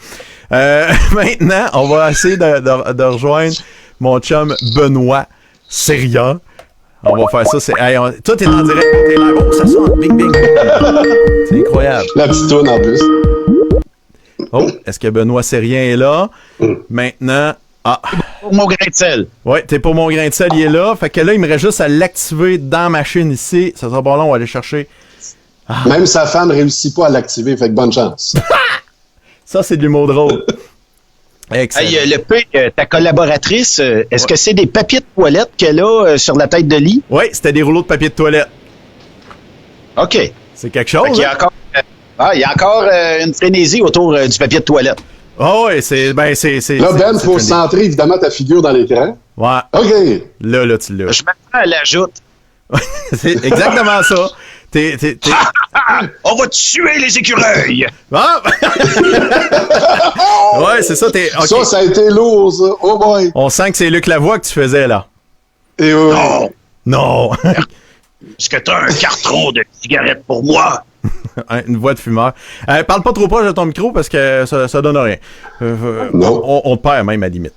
Maintenant, on va essayer de rejoindre mon chum Benoît Seria. On va faire ça. Tout est en direct. T'es live. Oh, ça sonne. Bing, bing. C'est incroyable. La petite toune en plus. Oh, est-ce que Benoît Serien est là? Maintenant... Pour mon grain de sel. Ouais, t'es pour mon grain de sel, il est là. Fait que là, il me reste juste à l'activer dans ma machine ici. Ça sera pas long, on va aller chercher. Même sa femme réussit pas à l'activer, fait que bonne chance. Ça, c'est de l'humour drôle. Excellent. Hey, le P, ta collaboratrice, est-ce que c'est des papiers de toilette qu'elle a sur la tête de lit? Oui, c'était des rouleaux de papier de toilette. OK. C'est quelque chose. Il y a encore une frénésie autour du papier de toilette. Oh, oui, c'est. Là, Ben, il faut centrer évidemment ta figure dans l'écran. Ouais. OK. Là, tu l'as. Je m'attends à l'ajoute. C'est exactement ça. On va tuer les écureuils! Ah! Ouais, c'est ça. Okay. Ça a été lourd, ça. Oh boy! On sent que c'est Luc Lavoie que tu faisais, là. Et Non! Est-ce que t'as un carton de cigarettes pour moi? Une voix de fumeur. Parle pas trop proche de ton micro parce que ça donne rien. Non. On te perd même à la limite.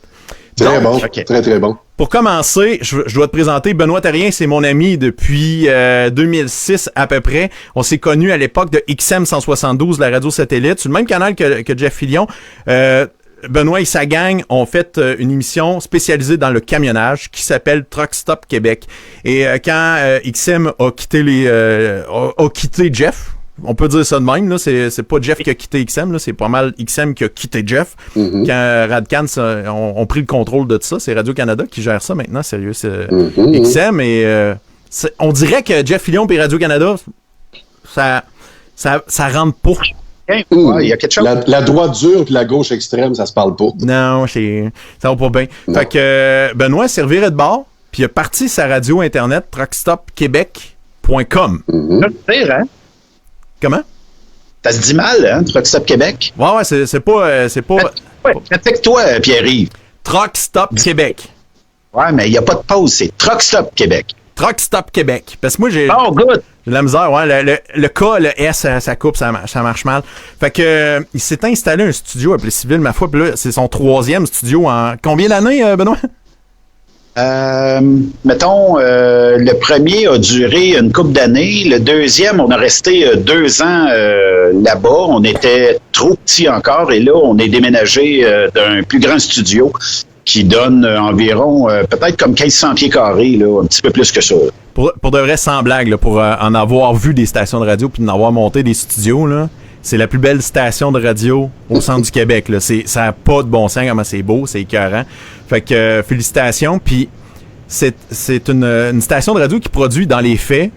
Très bon. Okay. Très, très bon. Pour commencer, je dois te présenter Benoît Thérien, c'est mon ami depuis 2006 à peu près. On s'est connus à l'époque de XM 172, la radio satellite, sur le même canal que Jeff Fillion. Benoît et sa gang ont fait une émission spécialisée dans le camionnage qui s'appelle Truck Stop Québec. Et quand XM a quitté Jeff, on peut dire ça de même, là, c'est pas Jeff qui a quitté XM, là, c'est pas mal XM qui a quitté Jeff. Mm-hmm. Quand Radcan ont pris le contrôle de tout ça, c'est Radio-Canada qui gère ça maintenant, sérieux, c'est XM. Et on dirait que Jeff Fillion et Radio-Canada, ça rentre pas. Il y a quelque chose. La droite dure puis la gauche extrême, ça se parle pas. Non, ça va pas bien. Non. Fait que Benoît s'est reviré de bord, puis il a parti sa radio internet truckstopquebec.com. Mm-hmm. Hein? Comment? Ça se dit mal, hein, Truck Stop Québec? Ouais, c'est pas... Pratique-toi, Pierre-Yves. Truck Stop Québec. Ouais, mais il n'y a pas de pause, c'est Truck Stop Québec. Truck Stop Québec. Parce que moi, j'ai... Oh, good! J'ai de la misère, ouais. Le K, le S, ça coupe, ça marche mal. Fait que il s'est installé un studio appelé Civil, ma foi, puis là, c'est son 3e studio en... Combien d'années, Benoît? Mettons, le premier a duré une couple d'années. Le deuxième, on a resté 2 ans là-bas. On était trop petits encore et là, on est déménagé d'un plus grand studio qui donne environ peut-être comme 1500 pieds carrés, là, un petit peu plus que ça. Pour de vrai, sans blague, là, pour en avoir vu des stations de radio puis en avoir monté des studios, là, c'est la plus belle station de radio au centre du Québec. Là. Ça n'a pas de bon sens, comment c'est beau, c'est écœurant. Fait que félicitations. Puis c'est une station de radio qui produit dans les faits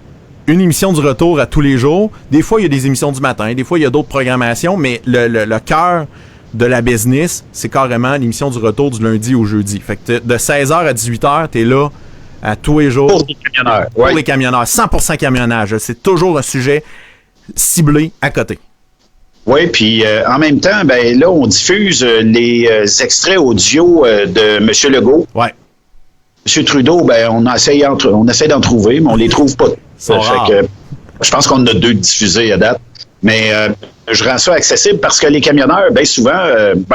une émission du retour à tous les jours. Des fois, il y a des émissions du matin, des fois, il y a d'autres programmations, mais le cœur de la business, c'est carrément l'émission du retour du lundi au jeudi. Fait que de 16h à 18h, t'es là à tous les jours. Pour les camionneurs. Pour les camionneurs. 100% camionnage. C'est toujours un sujet ciblé à côté. Oui, puis en même temps, ben là, on diffuse les extraits audio de M. Legault. Ouais. M. Trudeau, ben on essaie d'en trouver, mais on les trouve pas. Fait que, je pense qu'on en a 2 diffusés à date. Mais je rends ça accessible parce que les camionneurs, bien souvent,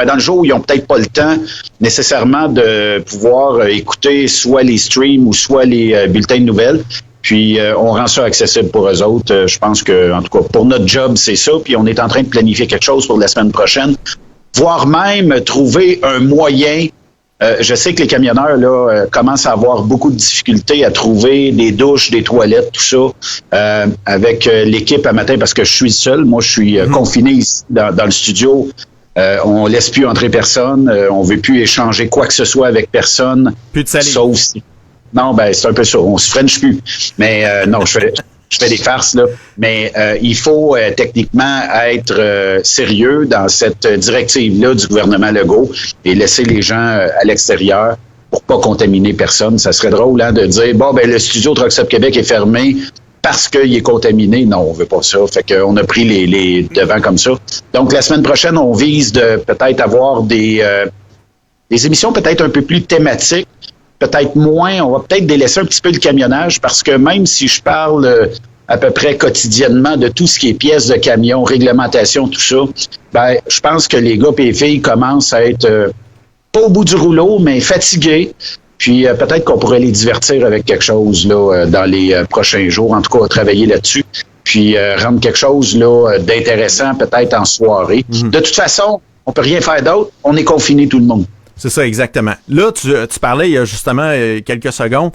dans le jour, ils n'ont peut-être pas le temps nécessairement de pouvoir écouter soit les streams ou soit les bulletins de nouvelles. Puis, on rend ça accessible pour eux autres. Je pense que, en tout cas, pour notre job, c'est ça. Puis, on est en train de planifier quelque chose pour la semaine prochaine, voire même trouver un moyen. Je sais que les camionneurs là commencent à avoir beaucoup de difficultés à trouver des douches, des toilettes, tout ça, avec l'équipe à matin parce que je suis seul. Moi, je suis confiné ici dans le studio. On laisse plus entrer personne. On veut plus échanger quoi que ce soit avec personne. Plus de salive. Sauf si... Non, ben c'est un peu ça. On se french plus. Mais non, je fais des farces, là. Mais il faut techniquement être sérieux dans cette directive-là du gouvernement Legault et laisser les gens à l'extérieur pour pas contaminer personne. Ça serait drôle hein, de dire, bon, ben le studio Truck Stop Québec est fermé parce qu'il est contaminé. Non, on veut pas ça. Fait qu'on a pris les devants comme ça. Donc, la semaine prochaine, on vise de peut-être avoir des émissions peut-être un peu plus thématiques. Peut-être moins, on va peut-être délaisser un petit peu le camionnage parce que même si je parle à peu près quotidiennement de tout ce qui est pièces de camion, réglementation, tout ça, ben je pense que les gars et les filles commencent à être pas au bout du rouleau, mais fatigués. Puis peut-être qu'on pourrait les divertir avec quelque chose là dans les prochains jours, en tout cas travailler là-dessus, puis rendre quelque chose là d'intéressant peut-être en soirée. Mm-hmm. De toute façon, on peut rien faire d'autre, on est confiné tout le monde. C'est ça, exactement. Là, tu parlais il y a justement quelques secondes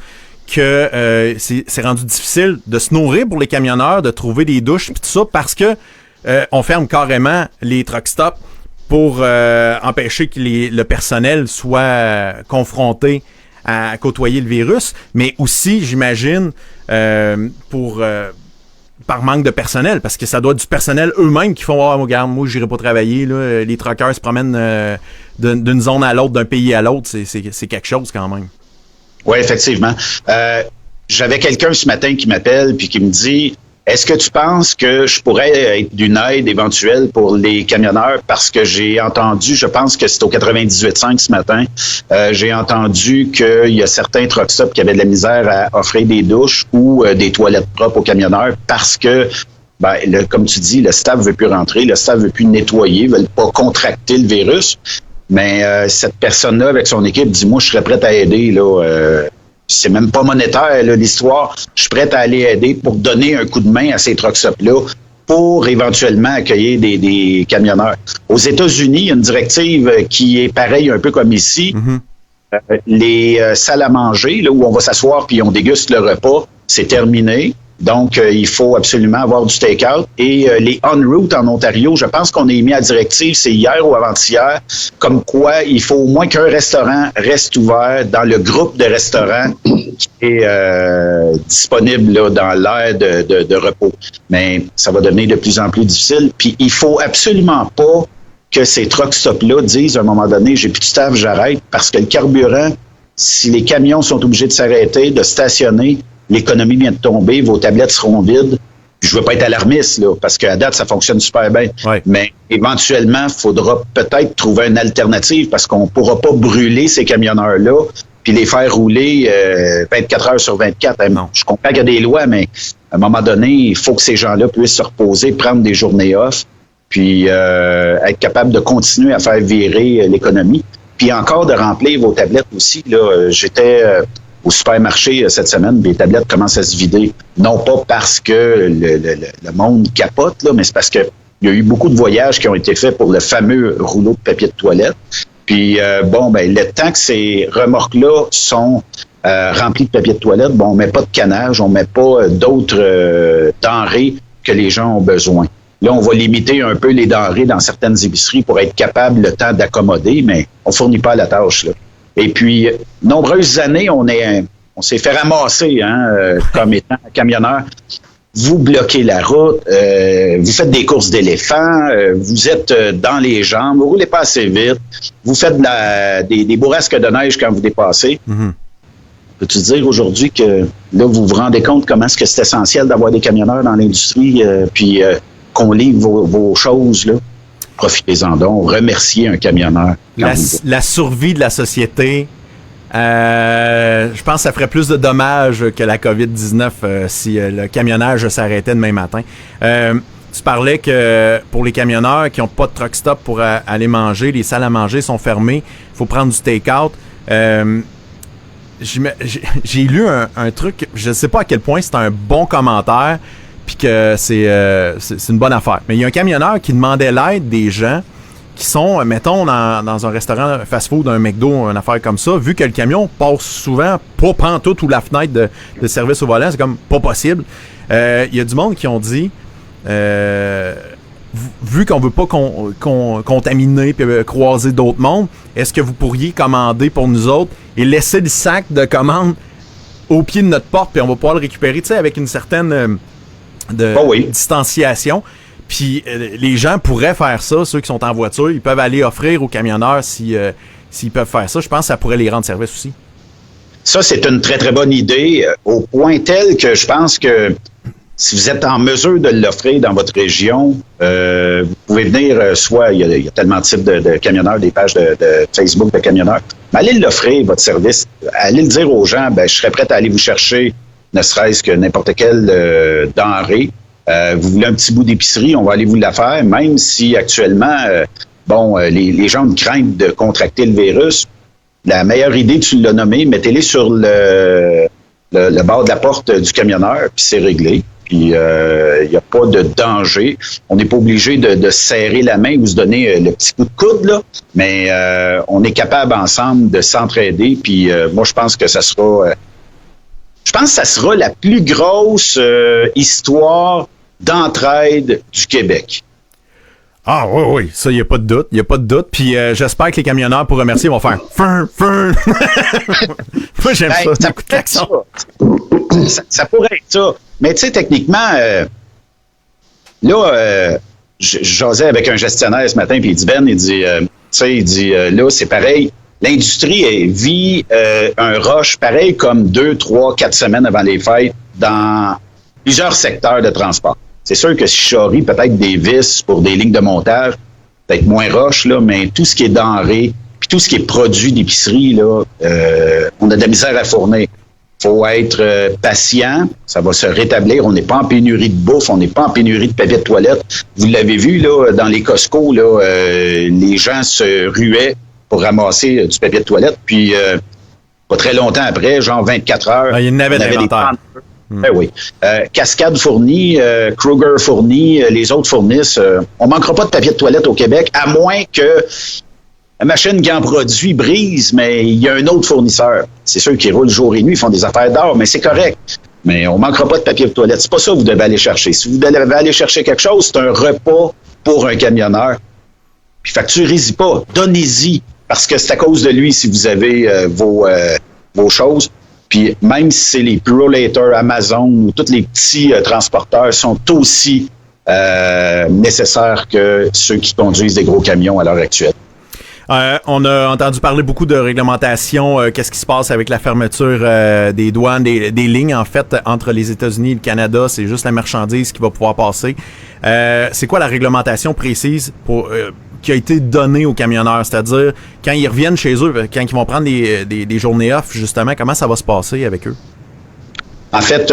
que c'est rendu difficile de se nourrir pour les camionneurs, de trouver des douches et tout ça parce que on ferme carrément les truck stops pour empêcher que le personnel soit confronté à côtoyer le virus, mais aussi, j'imagine, par manque de personnel, parce que ça doit être du personnel eux-mêmes qui font « Ah, regarde, moi, j'irai pas travailler. » là. Les truckers se promènent d'une zone à l'autre, d'un pays à l'autre. C'est quelque chose quand même. Oui, effectivement. J'avais quelqu'un ce matin qui m'appelle puis qui me dit « Est-ce que tu penses que je pourrais être d'une aide éventuelle pour les camionneurs? » Parce que j'ai entendu, je pense que c'est au 98.5 ce matin, j'ai entendu qu'il y a certains truck stops qui avaient de la misère à offrir des douches ou des toilettes propres aux camionneurs parce que, comme tu dis, le staff veut plus rentrer, le staff veut plus nettoyer, veut pas contracter le virus. Mais cette personne-là, avec son équipe, dit « Moi, je serais prête à aider, là. C'est même pas monétaire, là, l'histoire. Je suis prête à aller aider pour donner un coup de main à ces truck stops-là pour éventuellement accueillir des camionneurs. » Aux États-Unis, il y a une directive qui est pareille un peu comme ici. Mm-hmm. Les salles à manger, là, où on va s'asseoir puis on déguste le repas, c'est terminé. Donc, il faut absolument avoir du take-out. Et les on-route en Ontario, je pense qu'on a émis la directive, c'est hier ou avant-hier, comme quoi il faut au moins qu'un restaurant reste ouvert dans le groupe de restaurants qui est disponible là, dans l'aire de repos. Mais ça va devenir de plus en plus difficile. Puis, il faut absolument pas que ces truck stops-là disent à un moment donné, j'ai plus de staff, j'arrête, parce que le carburant, si les camions sont obligés de s'arrêter, de stationner, l'économie vient de tomber, vos tablettes seront vides. Je veux pas être alarmiste, là, parce qu'à date, ça fonctionne super bien. Ouais. Mais éventuellement, il faudra peut-être trouver une alternative parce qu'on pourra pas brûler ces camionneurs-là puis les faire rouler 24 heures sur 24. Non. Je comprends qu'il y a des lois, mais à un moment donné, il faut que ces gens-là puissent se reposer, prendre des journées off, puis être capable de continuer à faire virer l'économie. Puis encore de remplir vos tablettes aussi. Là, j'étais au supermarché cette semaine, les tablettes commencent à se vider. Non pas parce que le monde capote, là, mais c'est parce que il y a eu beaucoup de voyages qui ont été faits pour le fameux rouleau de papier de toilette. Puis, le temps que ces remorques-là sont remplies de papier de toilette, on met pas de canage, on met pas d'autres denrées que les gens ont besoin. Là, on va limiter un peu les denrées dans certaines épiceries pour être capable le temps d'accommoder, mais on fournit pas la tâche, là. Et puis, nombreuses années, on s'est fait ramasser comme étant camionneur. Vous bloquez la route, vous faites des courses d'éléphants, vous êtes dans les jambes, vous roulez pas assez vite, vous faites des bourrasques de neige quand vous dépassez. Mm-hmm. Peux-tu dire aujourd'hui que là, vous vous rendez compte comment est-ce que c'est essentiel d'avoir des camionneurs dans l'industrie, puis qu'on livre vos choses, là? Profitez-en donc, remerciez un camionneur. La survie de la société, je pense que ça ferait plus de dommages que la COVID-19 si le camionnage s'arrêtait demain matin. Tu parlais que pour les camionneurs qui n'ont pas de truck stop pour aller manger, les salles à manger sont fermées, il faut prendre du take-out. J'ai lu un truc, je ne sais pas à quel point c'est un bon commentaire, puis que c'est une bonne affaire. Mais il y a un camionneur qui demandait l'aide des gens qui sont, mettons, dans un restaurant fast-food, un McDo, une affaire comme ça, vu que le camion passe souvent pas pantoute ou la fenêtre de service au volant, c'est comme pas possible. Il y a du monde qui ont dit, vu qu'on veut pas contaminer puis croiser d'autres mondes, est-ce que vous pourriez commander pour nous autres et laisser le sac de commande au pied de notre porte, puis on va pouvoir le récupérer, tu sais, avec une certaine distanciation. Puis les gens pourraient faire ça, ceux qui sont en voiture, ils peuvent aller offrir aux camionneurs s'ils peuvent faire ça. Je pense que ça pourrait les rendre service aussi. Ça, c'est une très, très bonne idée, au point tel que je pense que si vous êtes en mesure de l'offrir dans votre région, vous pouvez venir, soit il y a tellement de types de camionneurs, des pages de Facebook de camionneurs, mais allez l'offrir, votre service. Allez le dire aux gens, je serais prêt à aller vous chercher ne serait-ce que n'importe quelle denrée. Vous voulez un petit bout d'épicerie, on va aller vous la faire, même si actuellement, les gens ont une crainte de contracter le virus. La meilleure idée, tu l'as nommé, mettez-les sur le bord de la porte du camionneur, puis c'est réglé. Puis il n'y a pas de danger. On n'est pas obligé de serrer la main ou se donner le petit coup de coude, là, mais on est capable ensemble de s'entraider. Puis moi, je pense que ça sera... la plus grosse histoire d'entraide du Québec. Ah oui, ça, il n'y a pas de doute, Puis j'espère que les camionneurs, pour remercier, vont faire « Fun! » Moi, j'aime ça. Ça pourrait être ça. Mais tu sais, techniquement, j'osais avec un gestionnaire ce matin, puis il dit, là, c'est pareil. L'industrie vit un rush pareil comme 2, 3, 4 semaines avant les fêtes dans plusieurs secteurs de transport. C'est sûr que si je charrie peut-être des vis pour des lignes de montage, peut-être moins rush, là, mais tout ce qui est denrées, puis tout ce qui est produit d'épicerie, là, on a de la misère à fournir. Faut être patient, ça va se rétablir. On n'est pas en pénurie de bouffe, on n'est pas en pénurie de papier de toilette. Vous l'avez vu, là, dans les Costco, là, les gens se ruaient pour ramasser du papier de toilette, puis pas très longtemps après, genre 24 heures, il y a une navette d'inventaire. Ben oui. Cascade fournit, Kruger fournit, les autres fournissent. On manquera pas de papier de toilette au Québec, à moins que la machine qui en produit brise, mais il y a un autre fournisseur. C'est sûr qu'ils roulent jour et nuit, ils font des affaires d'or, mais c'est correct. Mais on manquera pas de papier de toilette. C'est pas ça que vous devez aller chercher. Si vous devez aller chercher quelque chose, c'est un repas pour un camionneur. Puis facturez-y pas, donnez-y, parce que c'est à cause de lui si vous avez vos choses. Puis même si c'est les Purolator, Amazon ou tous les petits transporteurs sont aussi nécessaires que ceux qui conduisent des gros camions à l'heure actuelle. On a entendu parler beaucoup de réglementation. Qu'est-ce qui se passe avec la fermeture des douanes, des lignes, en fait, entre les États-Unis et le Canada? C'est juste la marchandise qui va pouvoir passer. C'est quoi la réglementation précise qui a été donnée aux camionneurs? C'est-à-dire, quand ils reviennent chez eux, quand ils vont prendre des journées off, justement, comment ça va se passer avec eux? En fait,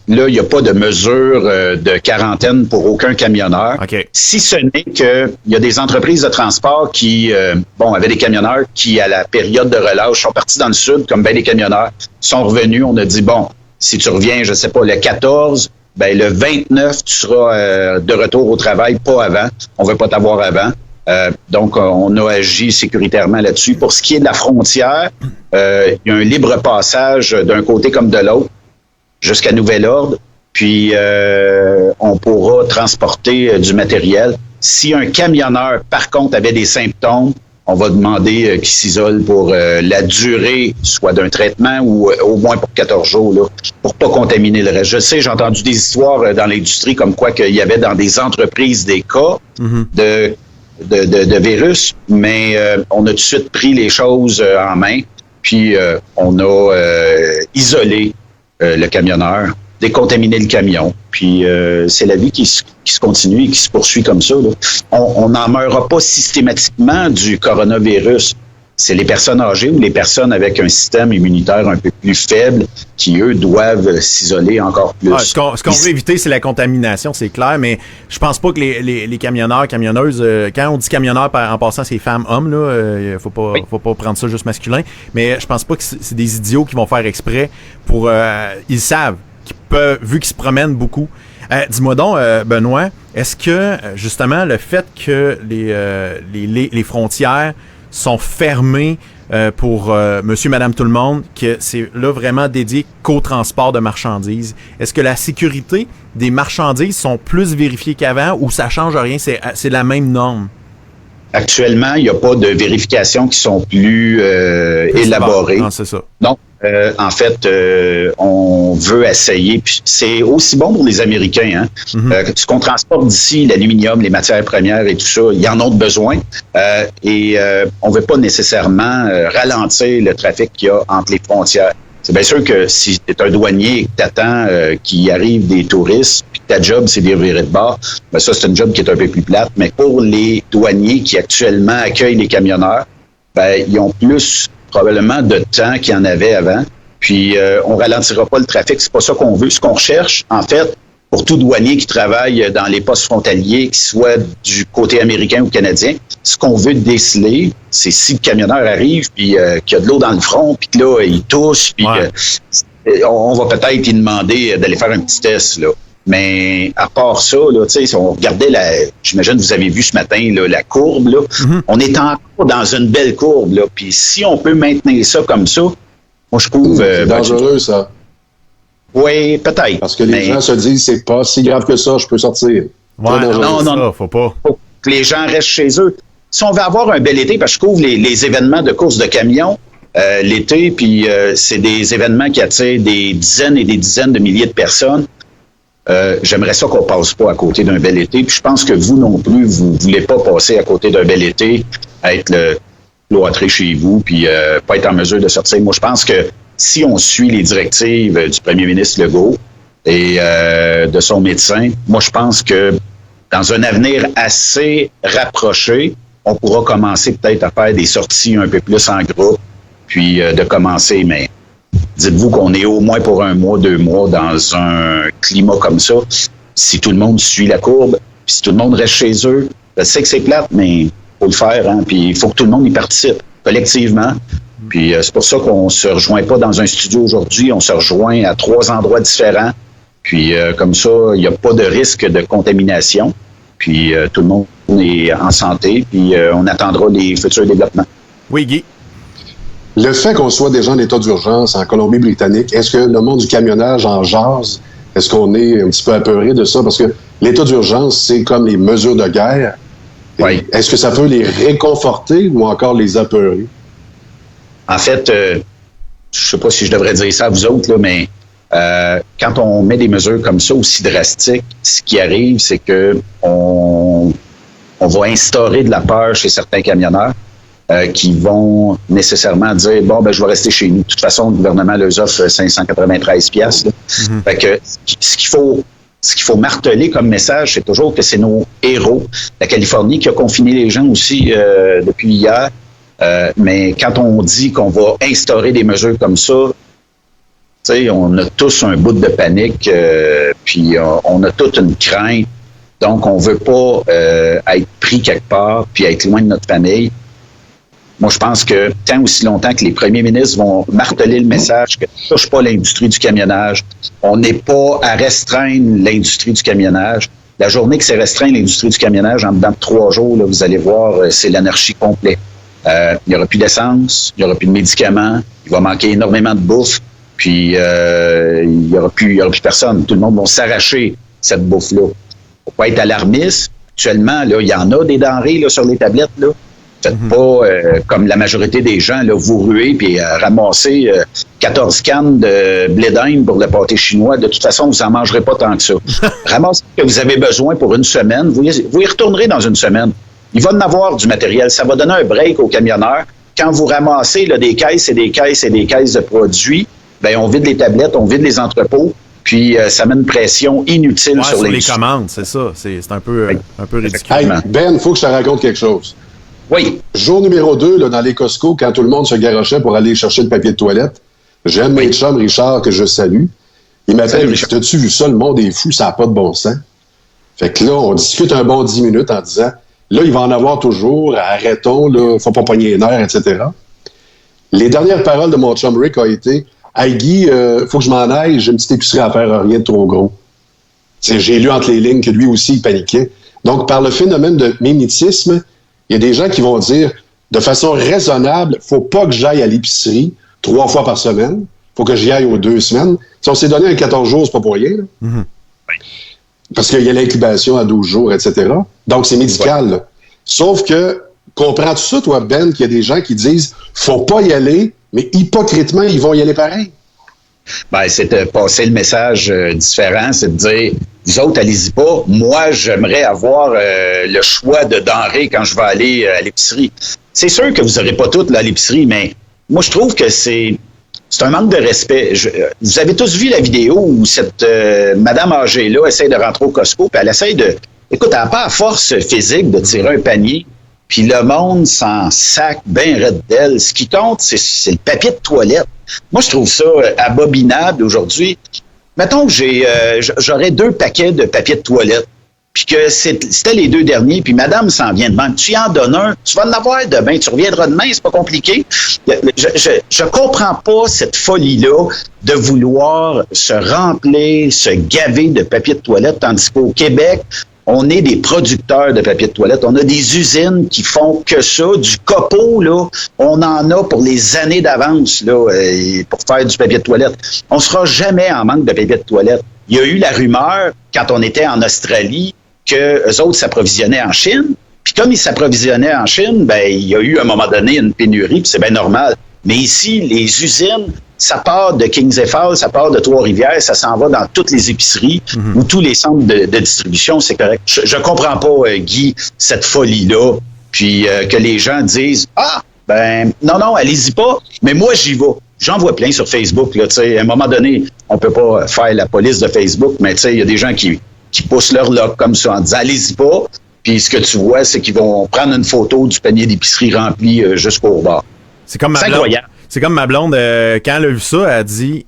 là, il n'y a pas de mesure de quarantaine pour aucun camionneur. Okay. Si ce n'est que il y a des entreprises de transport qui, avaient des camionneurs qui, à la période de relâche, sont partis dans le sud, comme bien des camionneurs, sont revenus. On a dit, bon, si tu reviens, je sais pas, le 14, ben le 29, tu seras de retour au travail, pas avant. On veut pas t'avoir avant. Donc, on a agi sécuritairement là-dessus. Pour ce qui est de la frontière, il y a un libre passage d'un côté comme de l'autre, jusqu'à nouvel ordre, puis on pourra transporter du matériel. Si un camionneur, par contre, avait des symptômes, on va demander qu'il s'isole pour la durée, soit d'un traitement ou au moins pour 14 jours, là, pour pas contaminer le reste. Je sais, j'ai entendu des histoires dans l'industrie comme quoi qu'il y avait dans des entreprises des cas de virus, mais on a tout de suite pris les choses en main, puis on a isolé le camionneur, décontaminer le camion. Puis c'est la vie qui se continue et qui se poursuit comme ça. Là. On n'en meurra pas systématiquement du coronavirus. C'est les personnes âgées ou les personnes avec un système immunitaire un peu plus faible qui, eux, doivent s'isoler encore plus. Ce qu'on veut éviter, c'est la contamination, c'est clair, mais je pense pas que les camionneurs, camionneuses, quand on dit camionneur, en passant, c'est femmes, hommes, là, faut pas prendre ça juste masculin, mais je pense pas que c'est des idiots qui vont faire exprès pour... ils savent, vu qu'ils se promènent beaucoup. Dis-moi donc, Benoît, est-ce que, justement, le fait que les frontières sont fermés pour monsieur, madame, tout le monde, que c'est là vraiment dédié qu'au transport de marchandises. Est-ce que la sécurité des marchandises sont plus vérifiées qu'avant ou ça change rien, c'est la même norme? Actuellement, il n'y a pas de vérifications qui sont plus élaborées. Non, c'est ça. Non. En fait, on veut essayer, puis c'est aussi bon pour les Américains. Ce qu'on transporte d'ici, l'aluminium, les matières premières et tout ça, ils en ont besoin. Et on ne veut pas nécessairement ralentir le trafic qu'il y a entre les frontières. C'est bien sûr que si tu es un douanier et que tu attends qu'il arrive des touristes, puis que ta job, c'est de virer de bord, ben ça, c'est une job qui est un peu plus plate. Mais pour les douaniers qui actuellement accueillent les camionneurs, ben ils ont plus probablement de temps qu'il y en avait avant. Puis, on ralentira pas le trafic. C'est pas ça qu'on veut. Ce qu'on recherche, en fait, pour tout douanier qui travaille dans les postes frontaliers, qui soit du côté américain ou canadien, ce qu'on veut déceler, c'est si le camionneur arrive, puis qu'il y a de l'eau dans le front, puis que là, il tousse, puis on va peut-être lui demander d'aller faire un petit test, là. Mais à part ça, là, si on regardait j'imagine que vous avez vu ce matin là, la courbe, là, on est encore dans une belle courbe, là. Puis si on peut maintenir ça comme ça, moi je trouve. C'est dangereux, ça. Oui, peut-être. Parce que les gens se disent c'est pas si grave que ça, je peux sortir. Ouais, non, faut pas. que les gens restent chez eux. Si on veut avoir un bel été, parce que je couvre les événements de course de camions l'été, puis c'est des événements qui attirent des dizaines et des dizaines de milliers de personnes, j'aimerais ça qu'on passe pas à côté d'un bel été. Puis je pense que vous non plus, vous voulez pas passer à côté d'un bel été, être cloîtré chez vous, puis pas être en mesure de sortir. Moi, je pense que si on suit les directives du premier ministre Legault et de son médecin, moi, je pense que dans un avenir assez rapproché, on pourra commencer peut-être à faire des sorties un peu plus en groupe, puis de commencer, mais dites-vous qu'on est au moins pour 1 mois, 2 mois dans un climat comme ça. Si tout le monde suit la courbe, puis si tout le monde reste chez eux, je sais que c'est plate, mais faut le faire, hein, puis il faut que tout le monde y participe collectivement. Puis c'est pour ça qu'on se rejoint pas dans un studio aujourd'hui, on se rejoint à 3 endroits différents. Puis comme ça, il n'y a pas de risque de contamination. Puis tout le monde est en santé, puis on attendra les futurs développements. Oui, Guy. Le fait qu'on soit déjà en état d'urgence en Colombie-Britannique, est-ce que le monde du camionnage en jase? Est-ce qu'on est un petit peu apeuré de ça? Parce que l'état d'urgence, c'est comme les mesures de guerre. Oui. Est-ce que ça peut les réconforter ou encore les apeurer? En fait, je sais pas si je devrais dire ça à vous autres, là, mais quand on met des mesures comme ça aussi drastiques, ce qui arrive, c'est que on va instaurer de la peur chez certains camionneurs. Qui vont nécessairement dire bon, ben je vais rester chez nous. De toute façon, le gouvernement leur offre 593 piastres. Fait que ce qu'il faut marteler comme message, c'est toujours que c'est nos héros. La Californie qui a confiné les gens aussi depuis hier. Mais quand on dit qu'on va instaurer des mesures comme ça, tu sais, on a tous un bout de panique, puis on a toute une crainte. Donc, on veut pas être pris quelque part puis être loin de notre famille. Moi, je pense que tant aussi longtemps que les premiers ministres vont marteler le message que ne touche pas l'industrie du camionnage, on n'est pas à restreindre l'industrie du camionnage. La journée que c'est restreint l'industrie du camionnage, en dedans de 3 jours, là, vous allez voir, c'est l'anarchie complète. Il n'y aura plus d'essence, il n'y aura plus de médicaments, il va manquer énormément de bouffe, puis il n'y aura plus personne. Tout le monde va s'arracher cette bouffe-là. Il ne faut pas être alarmiste. Actuellement, là, il y en a des denrées là, sur les tablettes, là. Faites pas comme la majorité des gens, là, vous ruez puis ramasser 14 cannes de blé d'Inde pour le pâté chinois. De toute façon, vous n'en mangerez pas tant que ça. Ramassez ce que vous avez besoin pour une semaine. Vous y retournerez dans une semaine. Il va en avoir du matériel. Ça va donner un break aux camionneurs. Quand vous ramassez là, des caisses et des caisses et des caisses de produits, ben on vide les tablettes, on vide les entrepôts. Puis ça met une pression inutile sur les commandes, c'est ça. C'est un peu ridicule. Hey, Ben, il faut que je te raconte quelque chose. Oui. Jour numéro 2, là, dans les Costco, quand tout le monde se garochait pour aller chercher le papier de toilette, j'ai un de mes chums, Richard, que je salue. Il m'appelle, « T'as-tu vu ça? Le monde est fou, ça n'a pas de bon sens. » Fait que là, on discute un bon 10 minutes en disant, là, il va en avoir toujours, arrêtons, là, faut pas pogner les nerfs, etc. Les dernières paroles de mon chum Rick a été, « Hey Guy, faut que je m'en aille, j'ai une petite épicerie à faire, rien de trop gros. » J'ai lu entre les lignes que lui aussi, il paniquait. Donc, par le phénomène de mimétisme, il y a des gens qui vont dire, de façon raisonnable, faut pas que j'aille à l'épicerie 3 fois par semaine. Faut que j'y aille aux 2 semaines. Si on s'est donné un 14 jours, c'est pas pour rien. Là. Parce qu'il y a l'incubation à 12 jours, etc. Donc, c'est médical. Là. Sauf que, comprends-tu ça, toi, Ben, qu'il y a des gens qui disent, faut pas y aller, mais hypocritement, ils vont y aller pareil? Ben, c'est de passer le message différent, c'est de dire, vous autres, allez-y pas. Moi, j'aimerais avoir le choix de denrées quand je vais aller à l'épicerie. C'est sûr que vous n'aurez pas toutes là, à l'épicerie, mais moi, je trouve que c'est un manque de respect. Vous avez tous vu la vidéo où cette madame âgée-là essaie de rentrer au Costco, puis elle essaie de... Écoute, elle n'a pas la force physique de tirer un panier, puis le monde s'en sac bien raide d'elle. Ce qui compte, c'est le papier de toilette. Moi, je trouve ça abominable aujourd'hui. Mettons que j'aurais 2 paquets de papier de toilette, puis que c'était les 2 derniers, puis madame s'en vient de même. Tu y en donnes un, tu vas en avoir demain, tu reviendras demain, c'est pas compliqué. Je comprends pas cette folie-là de vouloir se remplir, se gaver de papier de toilette, tandis qu'au Québec, on est des producteurs de papier de toilette. On a des usines qui font que ça. Du copeau, là, on en a pour les années d'avance là, pour faire du papier de toilette. On sera jamais en manque de papier de toilette. Il y a eu la rumeur, quand on était en Australie, que eux autres s'approvisionnaient en Chine. Puis comme ils s'approvisionnaient en Chine, ben il y a eu à un moment donné une pénurie, puis c'est bien normal. Mais ici, les usines, ça part de Kings Eiffel, ça part de Trois-Rivières, ça s'en va dans toutes les épiceries ou tous les centres de distribution, c'est correct. Je comprends pas, Guy, cette folie-là, puis que les gens disent « Ah, ben non, allez-y pas, mais moi, j'y vais. » J'en vois plein sur Facebook, là, tu sais, à un moment donné, on peut pas faire la police de Facebook, mais tu sais, il y a des gens qui poussent leur loc comme ça en disant « Allez-y pas », puis ce que tu vois, c'est qu'ils vont prendre une photo du panier d'épicerie rempli jusqu'au bord. C'est incroyable. C'est comme ma blonde, quand elle a vu ça, elle a dit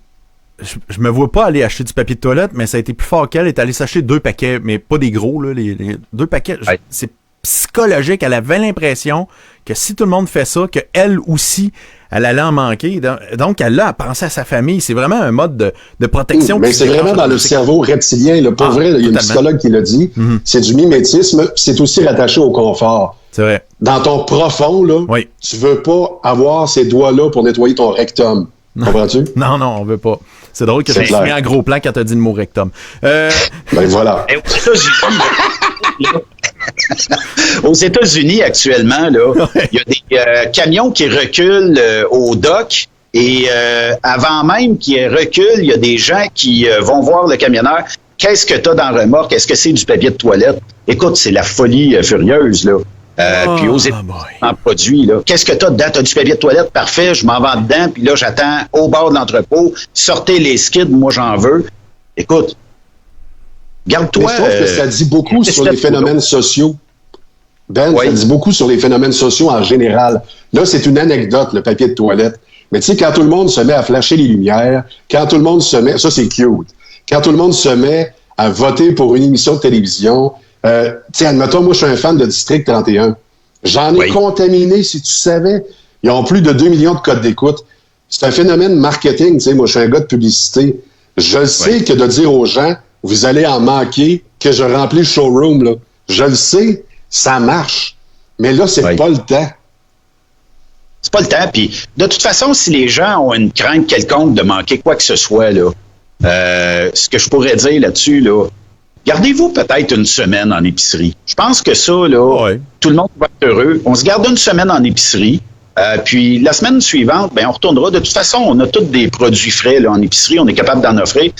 je me vois pas aller acheter du papier de toilette, mais ça a été plus fort qu'elle. Elle est allée s'acheter 2 paquets, mais pas des gros, là, les 2 paquets. Ouais. C'est psychologique. Elle avait l'impression que si tout le monde fait ça, qu'elle aussi, elle allait en manquer. Donc, elle a pensé à sa famille. C'est vraiment un mode de protection. Mais c'est vraiment dans le cerveau reptilien. Là. Pour vrai, il y a une psychologue qui l'a dit. Mm-hmm. C'est du mimétisme. C'est aussi rattaché au confort. C'est vrai. Dans ton profond, là, oui. Tu veux pas avoir ces doigts-là pour nettoyer ton rectum. Comprends-tu? Non, on veut pas. C'est drôle que tu m'aies mis en gros plan quand tu as dit le mot rectum. Ben voilà. Aux États-Unis, actuellement, là, il y a des camions qui reculent au dock et avant même qu'ils reculent, il y a des gens qui vont voir le camionneur. Qu'est-ce que tu as dans le remorque? Est-ce que c'est du papier de toilette? Écoute, c'est la folie furieuse, là. Puis aux États-Unis, en produit, là. Qu'est-ce que t'as dedans? T'as du papier de toilette? Parfait, je m'en vais dedans, puis là, j'attends au bord de l'entrepôt. Sortez les skids, moi, j'en veux. Écoute, garde-toi. Mais je trouve que ça dit beaucoup sur les phénomènes sociaux. Ça dit beaucoup sur les phénomènes sociaux en général. Là, c'est une anecdote, le papier de toilette. Mais tu sais, quand tout le monde se met à flasher les lumières, quand tout le monde se met... Ça, c'est cute. Quand tout le monde se met à voter pour une émission de télévision... admettons, moi, je suis un fan de District 31. J'en ai contaminé, si tu savais. Ils ont plus de 2 millions de codes d'écoute. C'est un phénomène marketing. Moi, je suis un gars de publicité. Je sais que de dire aux gens, vous allez en manquer, que je remplis le showroom, là. Je le sais, ça marche. Mais là, c'est pas le temps. C'est pas le temps. Puis, de toute façon, si les gens ont une crainte quelconque de manquer quoi que ce soit, là, ce que je pourrais dire là-dessus, là, gardez-vous peut-être une semaine en épicerie. Je pense que ça, là, tout le monde va être heureux. On se garde une semaine en épicerie. Puis la semaine suivante, ben on retournera. De toute façon, on a tous des produits frais là, en épicerie. On est capable d'en offrir.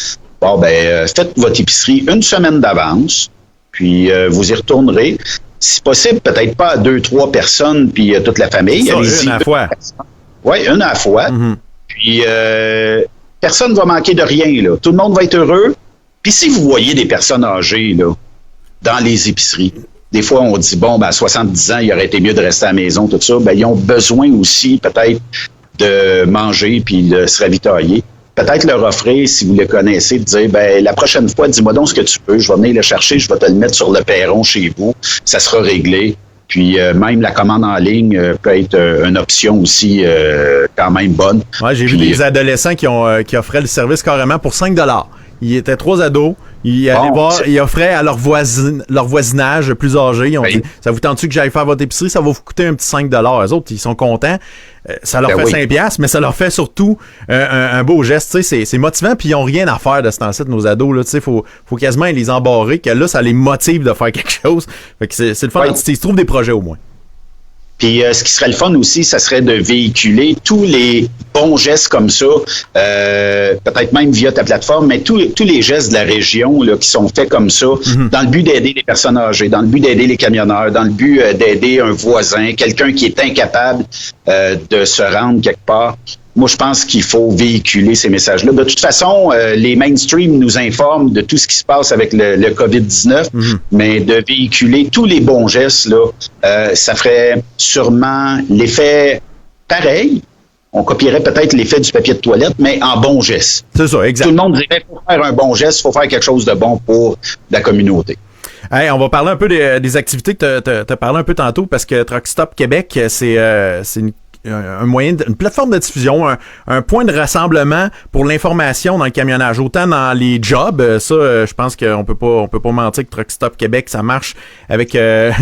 Bon, faites votre épicerie une semaine d'avance. Puis vous y retournerez. Si possible, peut-être pas à 2-3 personnes puis toute la famille. Ça, une à la fois. Oui, une à la fois. Mm-hmm. Puis personne ne va manquer de rien. Là. Tout le monde va être heureux. Puis si vous voyez des personnes âgées là, dans les épiceries, des fois on dit, à 70 ans, il aurait été mieux de rester à la maison, tout ça. Ils ont besoin aussi peut-être de manger puis de se ravitailler. Peut-être leur offrir, si vous les connaissez, de dire, la prochaine fois, dis-moi donc ce que tu peux, je vais venir le chercher, je vais te le mettre sur le perron chez vous, ça sera réglé. Puis même la commande en ligne peut être une option aussi quand même bonne. Ouais, j'ai vu des adolescents qui offraient le service carrément pour 5 $. Ils étaient 3 ados. Ils allaient voir, ils offraient à leur voisinage plus âgé. Ils ont dit, ça vous tente-tu que j'aille faire votre épicerie? Ça va vous coûter un petit 5 $. Eux autres, ils sont contents. Ça leur fait 5 $, mais ça leur fait surtout un beau geste. C'est motivant, puis ils n'ont rien à faire de ce temps-ci, nos ados. Il faut quasiment les embarrer, que là, ça les motive de faire quelque chose. Fait que c'est le fun. Ils se trouvent des projets au moins. Puis ce qui serait le fun aussi, ça serait de véhiculer tous les bons gestes comme ça, peut-être même via ta plateforme, mais tous les gestes de la région là, qui sont faits comme ça, dans le but d'aider les personnes âgées, dans le but d'aider les camionneurs, dans le but d'aider un voisin, quelqu'un qui est incapable de se rendre quelque part. Moi, je pense qu'il faut véhiculer ces messages-là. De toute façon, les mainstream nous informent de tout ce qui se passe avec le COVID-19, mais de véhiculer tous les bons gestes, là, ça ferait sûrement l'effet pareil. On copierait peut-être l'effet du papier de toilette, mais en bon geste. C'est ça, exact. Tout le monde dirait qu'il faut faire un bon geste, il faut faire quelque chose de bon pour la communauté. Hey, on va parler un peu des activités que tu as parlé un peu tantôt, parce que Truck Stop Québec, c'est un moyen, une plateforme de diffusion, un point de rassemblement pour l'information dans le camionnage, autant dans les jobs. Ça, je pense qu'on peut pas mentir que Truck Stop Québec, ça marche avec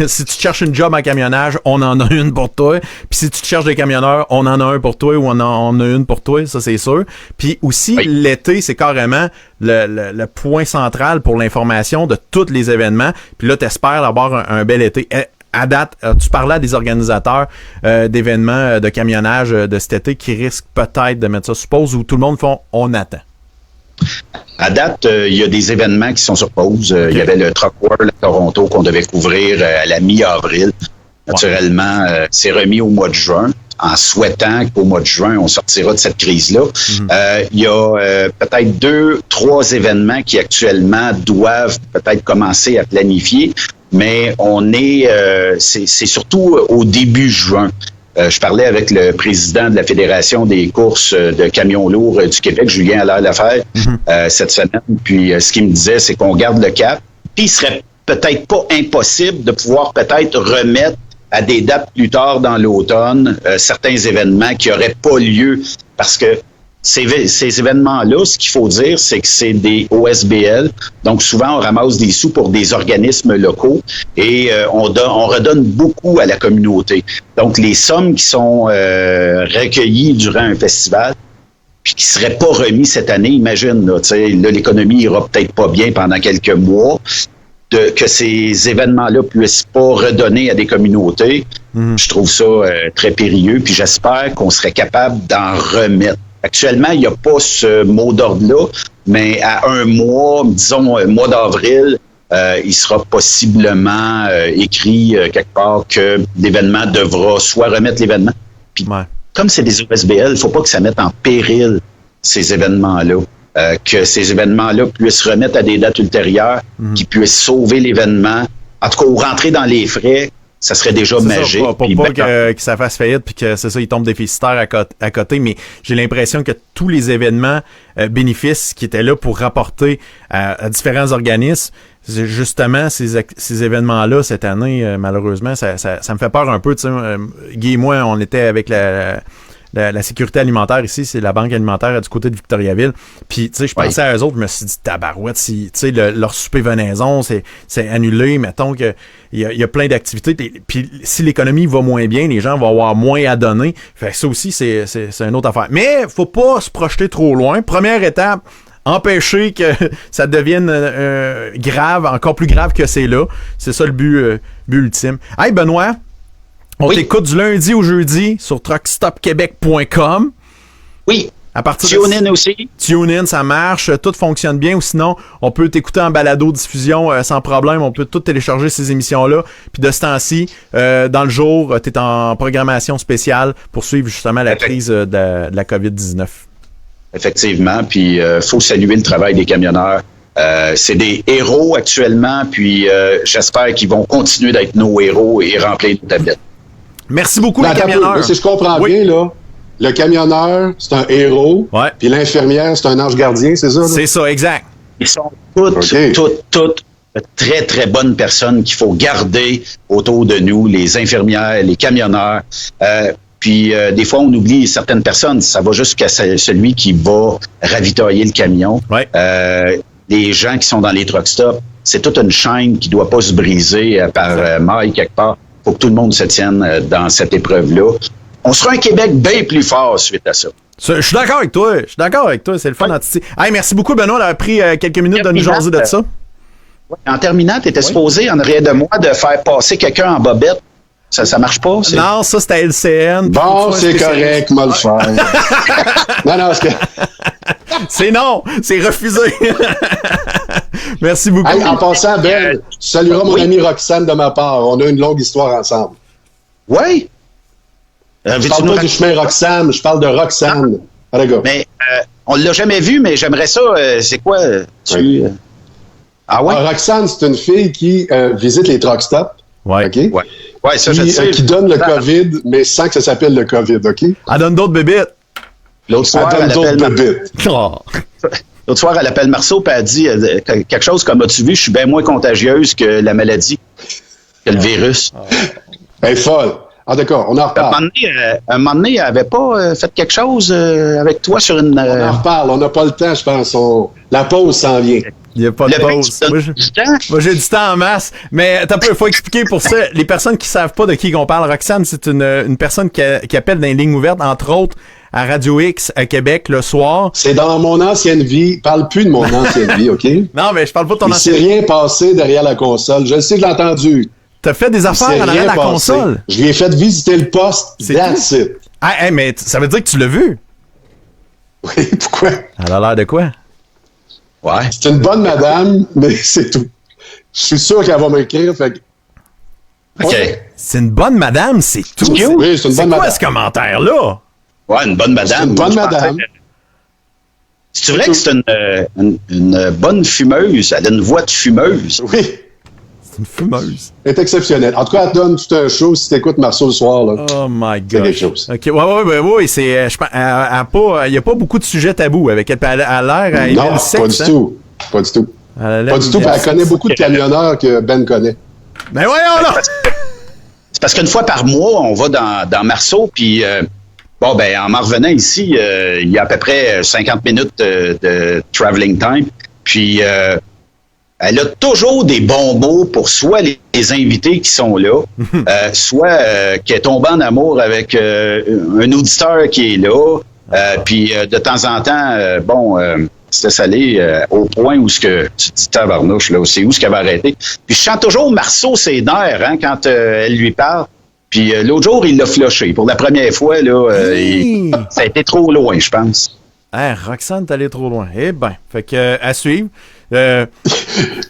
si tu cherches une job en camionnage, on en a une pour toi. Puis si tu te cherches des camionneurs, on en a un pour toi ou on a une pour toi, ça c'est sûr. Puis aussi l'été, c'est carrément le point central pour l'information de tous les événements. Puis là, t'espères avoir un bel été. à date, tu parlais à des organisateurs d'événements de camionnage de cet été qui risquent peut-être de mettre ça sur pause, ou tout le monde font « on attend ». À date, il y a des événements qui sont sur pause. Okay. Il y avait le Truck World à Toronto qu'on devait couvrir à la mi-avril. Naturellement, c'est remis au mois de juin, en souhaitant qu'au mois de juin, on sortira de cette crise-là. Il y a peut-être 2-3 événements qui actuellement doivent peut-être commencer à planifier, mais on est, c'est surtout au début juin. Je parlais avec le président de la Fédération des courses de camions lourds du Québec, Julien Allaire-Lafayette, cette semaine. Puis ce qu'il me disait, c'est qu'on garde le cap. Puis il serait peut-être pas impossible de pouvoir peut-être remettre à des dates plus tard dans l'automne certains événements qui n'auraient pas lieu. Parce que ces événements-là, ce qu'il faut dire, c'est que c'est des OSBL. Donc, souvent, on ramasse des sous pour des organismes locaux et on redonne beaucoup à la communauté. Donc, les sommes qui sont recueillies durant un festival puis qui ne seraient pas remis cette année, imagine, là, l'économie ira peut-être pas bien pendant quelques mois, que ces événements-là puissent pas redonner à des communautés. Je trouve ça très périlleux, puis j'espère qu'on serait capable d'en remettre. Actuellement, il n'y a pas ce mot d'ordre-là, mais à un mois, disons mois d'avril, il sera possiblement écrit quelque part que l'événement devra soit remettre l'événement. Puis, comme c'est des OSBL, il ne faut pas que ça mette en péril ces événements-là. Que ces événements-là puissent remettre à des dates ultérieures, qui puissent sauver l'événement. En tout cas, ou rentrer dans les frais, ça serait déjà magique. Pour pas que ça fasse faillite puis que c'est ça, il tombe déficitaire à côté, mais j'ai l'impression que tous les événements bénéfices qui étaient là pour rapporter à différents organismes, justement, ces événements-là, cette année, malheureusement, ça me fait peur un peu. Guy et moi, on était avec la sécurité alimentaire ici, c'est la banque alimentaire du côté de Victoriaville. Puis, tu sais, je pensais à eux autres, je me suis dit, tabarouette, tu sais, leur souper venaison, c'est annulé, mettons qu'il y a plein d'activités. Puis, si l'économie va moins bien, les gens vont avoir moins à donner. Fait que ça aussi, c'est une autre affaire. Mais, faut pas se projeter trop loin. Première étape, empêcher que ça devienne grave, encore plus grave que c'est là. C'est ça le but ultime. Hey, Benoît! On t'écoute du lundi au jeudi sur truckstopquebec.com. Oui. À partir TuneIn aussi. TuneIn, ça marche. Tout fonctionne bien. Ou sinon, on peut t'écouter en balado-diffusion sans problème. On peut tout télécharger ces émissions-là. Puis de ce temps-ci, dans le jour, tu es en programmation spéciale pour suivre justement la crise de la COVID-19. Effectivement. Puis faut saluer le travail des camionneurs. C'est des héros actuellement. Puis j'espère qu'ils vont continuer d'être nos héros et remplir nos tablettes. Merci beaucoup, les camionneurs. Si je comprends bien, là, le camionneur, c'est un héros, puis l'infirmière, c'est un ange gardien, c'est ça? Là? C'est ça, exact. Ils sont toutes très, très bonnes personnes qu'il faut garder autour de nous, les infirmières, les camionneurs. Puis, des fois, on oublie certaines personnes. Ça va jusqu'à celui qui va ravitailler le camion. Les gens qui sont dans les truck stops, c'est toute une chaîne qui ne doit pas se briser par maille quelque part. Faut que tout le monde se tienne dans cette épreuve-là. On sera un Québec bien plus fort suite à ça. Je suis d'accord avec toi. C'est le fun d'entité. Hey, merci beaucoup, Benoît, d'avoir pris quelques minutes de nous jaser de ça. En terminant, tu étais supposé, en arrière de moi, de faire passer quelqu'un en bobette. Ça marche pas? Non, ça, c'était LCN. Bon, c'est correct, moi le faire. Non, c'est refusé. Merci beaucoup. Hey, en passant, Ben, tu salueras mon ami Roxane de ma part. On a une longue histoire ensemble. Oui. Je parle pas du chemin Roxane, je parle de Roxane. Mais on l'a jamais vu, mais j'aimerais ça. C'est quoi? Ah ouais? Roxane, c'est une fille qui visite les truck stops. Ouais. OK? Ouais, ça, je sais. Qui donne le COVID, mais sans que ça s'appelle le COVID, OK? Elle donne d'autres bébites. L'autre soir, L'autre soir, elle appelle Marceau et elle dit quelque chose comme « As-tu vu, je suis bien moins contagieuse que la maladie, que le virus. » Elle est folle. Ah d'accord, on en reparle. Un moment donné, elle n'avait pas fait quelque chose avec toi sur une... On en reparle, on n'a pas le temps, je pense. La pause s'en vient. Il n'y a pas de pause. Moi, j'ai du temps en masse. Mais il faut expliquer pour ça. Les personnes qui ne savent pas de qui on parle, Roxane, c'est une personne qui appelle dans les lignes ouvertes, entre autres, à Radio X à Québec le soir. C'est dans mon ancienne vie. Parle plus de mon ancienne vie, OK? Non, mais je parle pas de ton ancienne vie. Il s'est rien passé derrière la console. Je le sais, je l'ai entendu. T'as fait des affaires en arrière de la console. Je lui ai fait visiter le poste. That's it. Ah, mais ça veut dire que tu l'as vu? Oui, pourquoi? Elle a l'air de quoi? Ouais. C'est une bonne madame, mais c'est tout. Je suis sûr qu'elle va m'écrire, fait que... OK. C'est une bonne madame, c'est tout. Oui, c'est une bonne madame. C'est quoi ce commentaire-là? Ouais, une bonne madame. C'est une bonne madame. C'est vrai que c'est une bonne fumeuse. Elle a une voix de fumeuse. Oui. C'est une fumeuse. Elle est exceptionnelle. En tout cas, elle donne tout un show si t'écoutes Marceau le soir. Là. Oh my God. C'est quelque chose. OK, ouais, c'est... il n'y a pas beaucoup de sujets tabous avec elle. Elle a l'air... Non, pas du tout. Pas du tout. Pas du tout. Elle connaît beaucoup de camionneurs que Ben connaît. Mais voyons là! C'est parce qu'une fois par mois, on va dans Marceau, puis en m'en revenant ici, il y a à peu près 50 minutes de traveling time, puis elle a toujours des bons mots pour soit les invités qui sont là, soit qu'elle est tombée en amour avec un auditeur qui est là, puis de temps en temps, c'était salé au point où ce que tu te dis tabarnouche, là, c'est où ce qu'elle va arrêter. Puis je chante toujours Marceau ses nerfs quand elle lui parle. Puis l'autre jour, il l'a floché. Pour la première fois, là, ça a été trop loin, je pense. Roxane, t'es allé trop loin. Eh ben, fait que à suivre. Il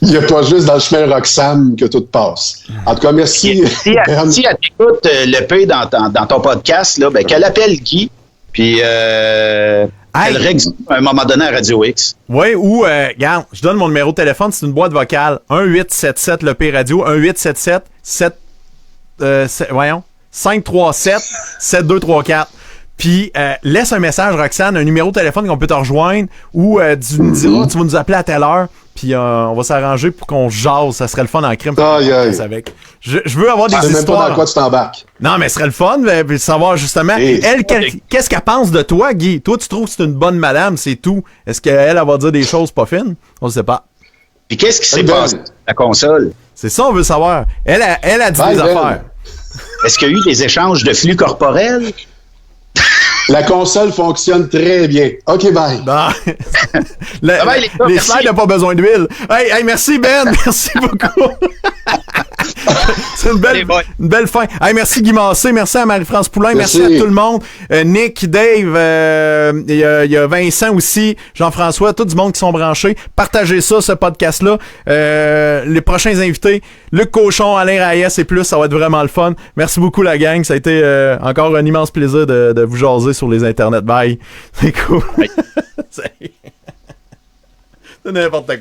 n'y a pas juste dans le chemin Roxane que tout passe. En tout cas, merci. Si elle t'écoute l'EP dans ton podcast, là, qu'elle appelle Guy, puis elle règle à un moment donné à Radio X. Oui, ou, regarde, je donne mon numéro de téléphone, c'est une boîte vocale. 1877 l'EP Radio, 1877 537 7234. Puis, laisse un message, Roxane, un numéro de téléphone qu'on peut te rejoindre, ou tu nous diras, tu vas nous appeler à telle heure, puis on va s'arranger pour qu'on jase. Ça serait le fun en crime. Avec. Je veux avoir des histoires. Même pas dans quoi tu t'embarques. Non, mais ce serait le fun de savoir justement, qu'est-ce qu'elle pense de toi, Guy? Toi, tu trouves que c'est une bonne madame, c'est tout. Est-ce qu'elle va dire des choses pas fines? On ne sait pas. Puis qu'est-ce qui s'est passé sur la console? C'est ça, on veut savoir. Elle a dit des affaires. Est-ce qu'il y a eu des échanges de flux corporels? La console fonctionne très bien. OK, bye. Les slides n'ont pas besoin d'huile. Hey, merci Ben. Merci beaucoup. C'est une belle fin. Hey, merci Guy Massé. Merci à Marie-France Poulain. Merci à tout le monde. Nick, Dave, il y a Vincent aussi, Jean-François, tout du monde qui sont branchés. Partagez ça, ce podcast-là. Les prochains invités, Luc Cochon, Alain Reyes et plus, ça va être vraiment le fun. Merci beaucoup la gang. Ça a été encore un immense plaisir de vous jaser sur les internets. Bye. C'est cool. C'est n'importe quoi.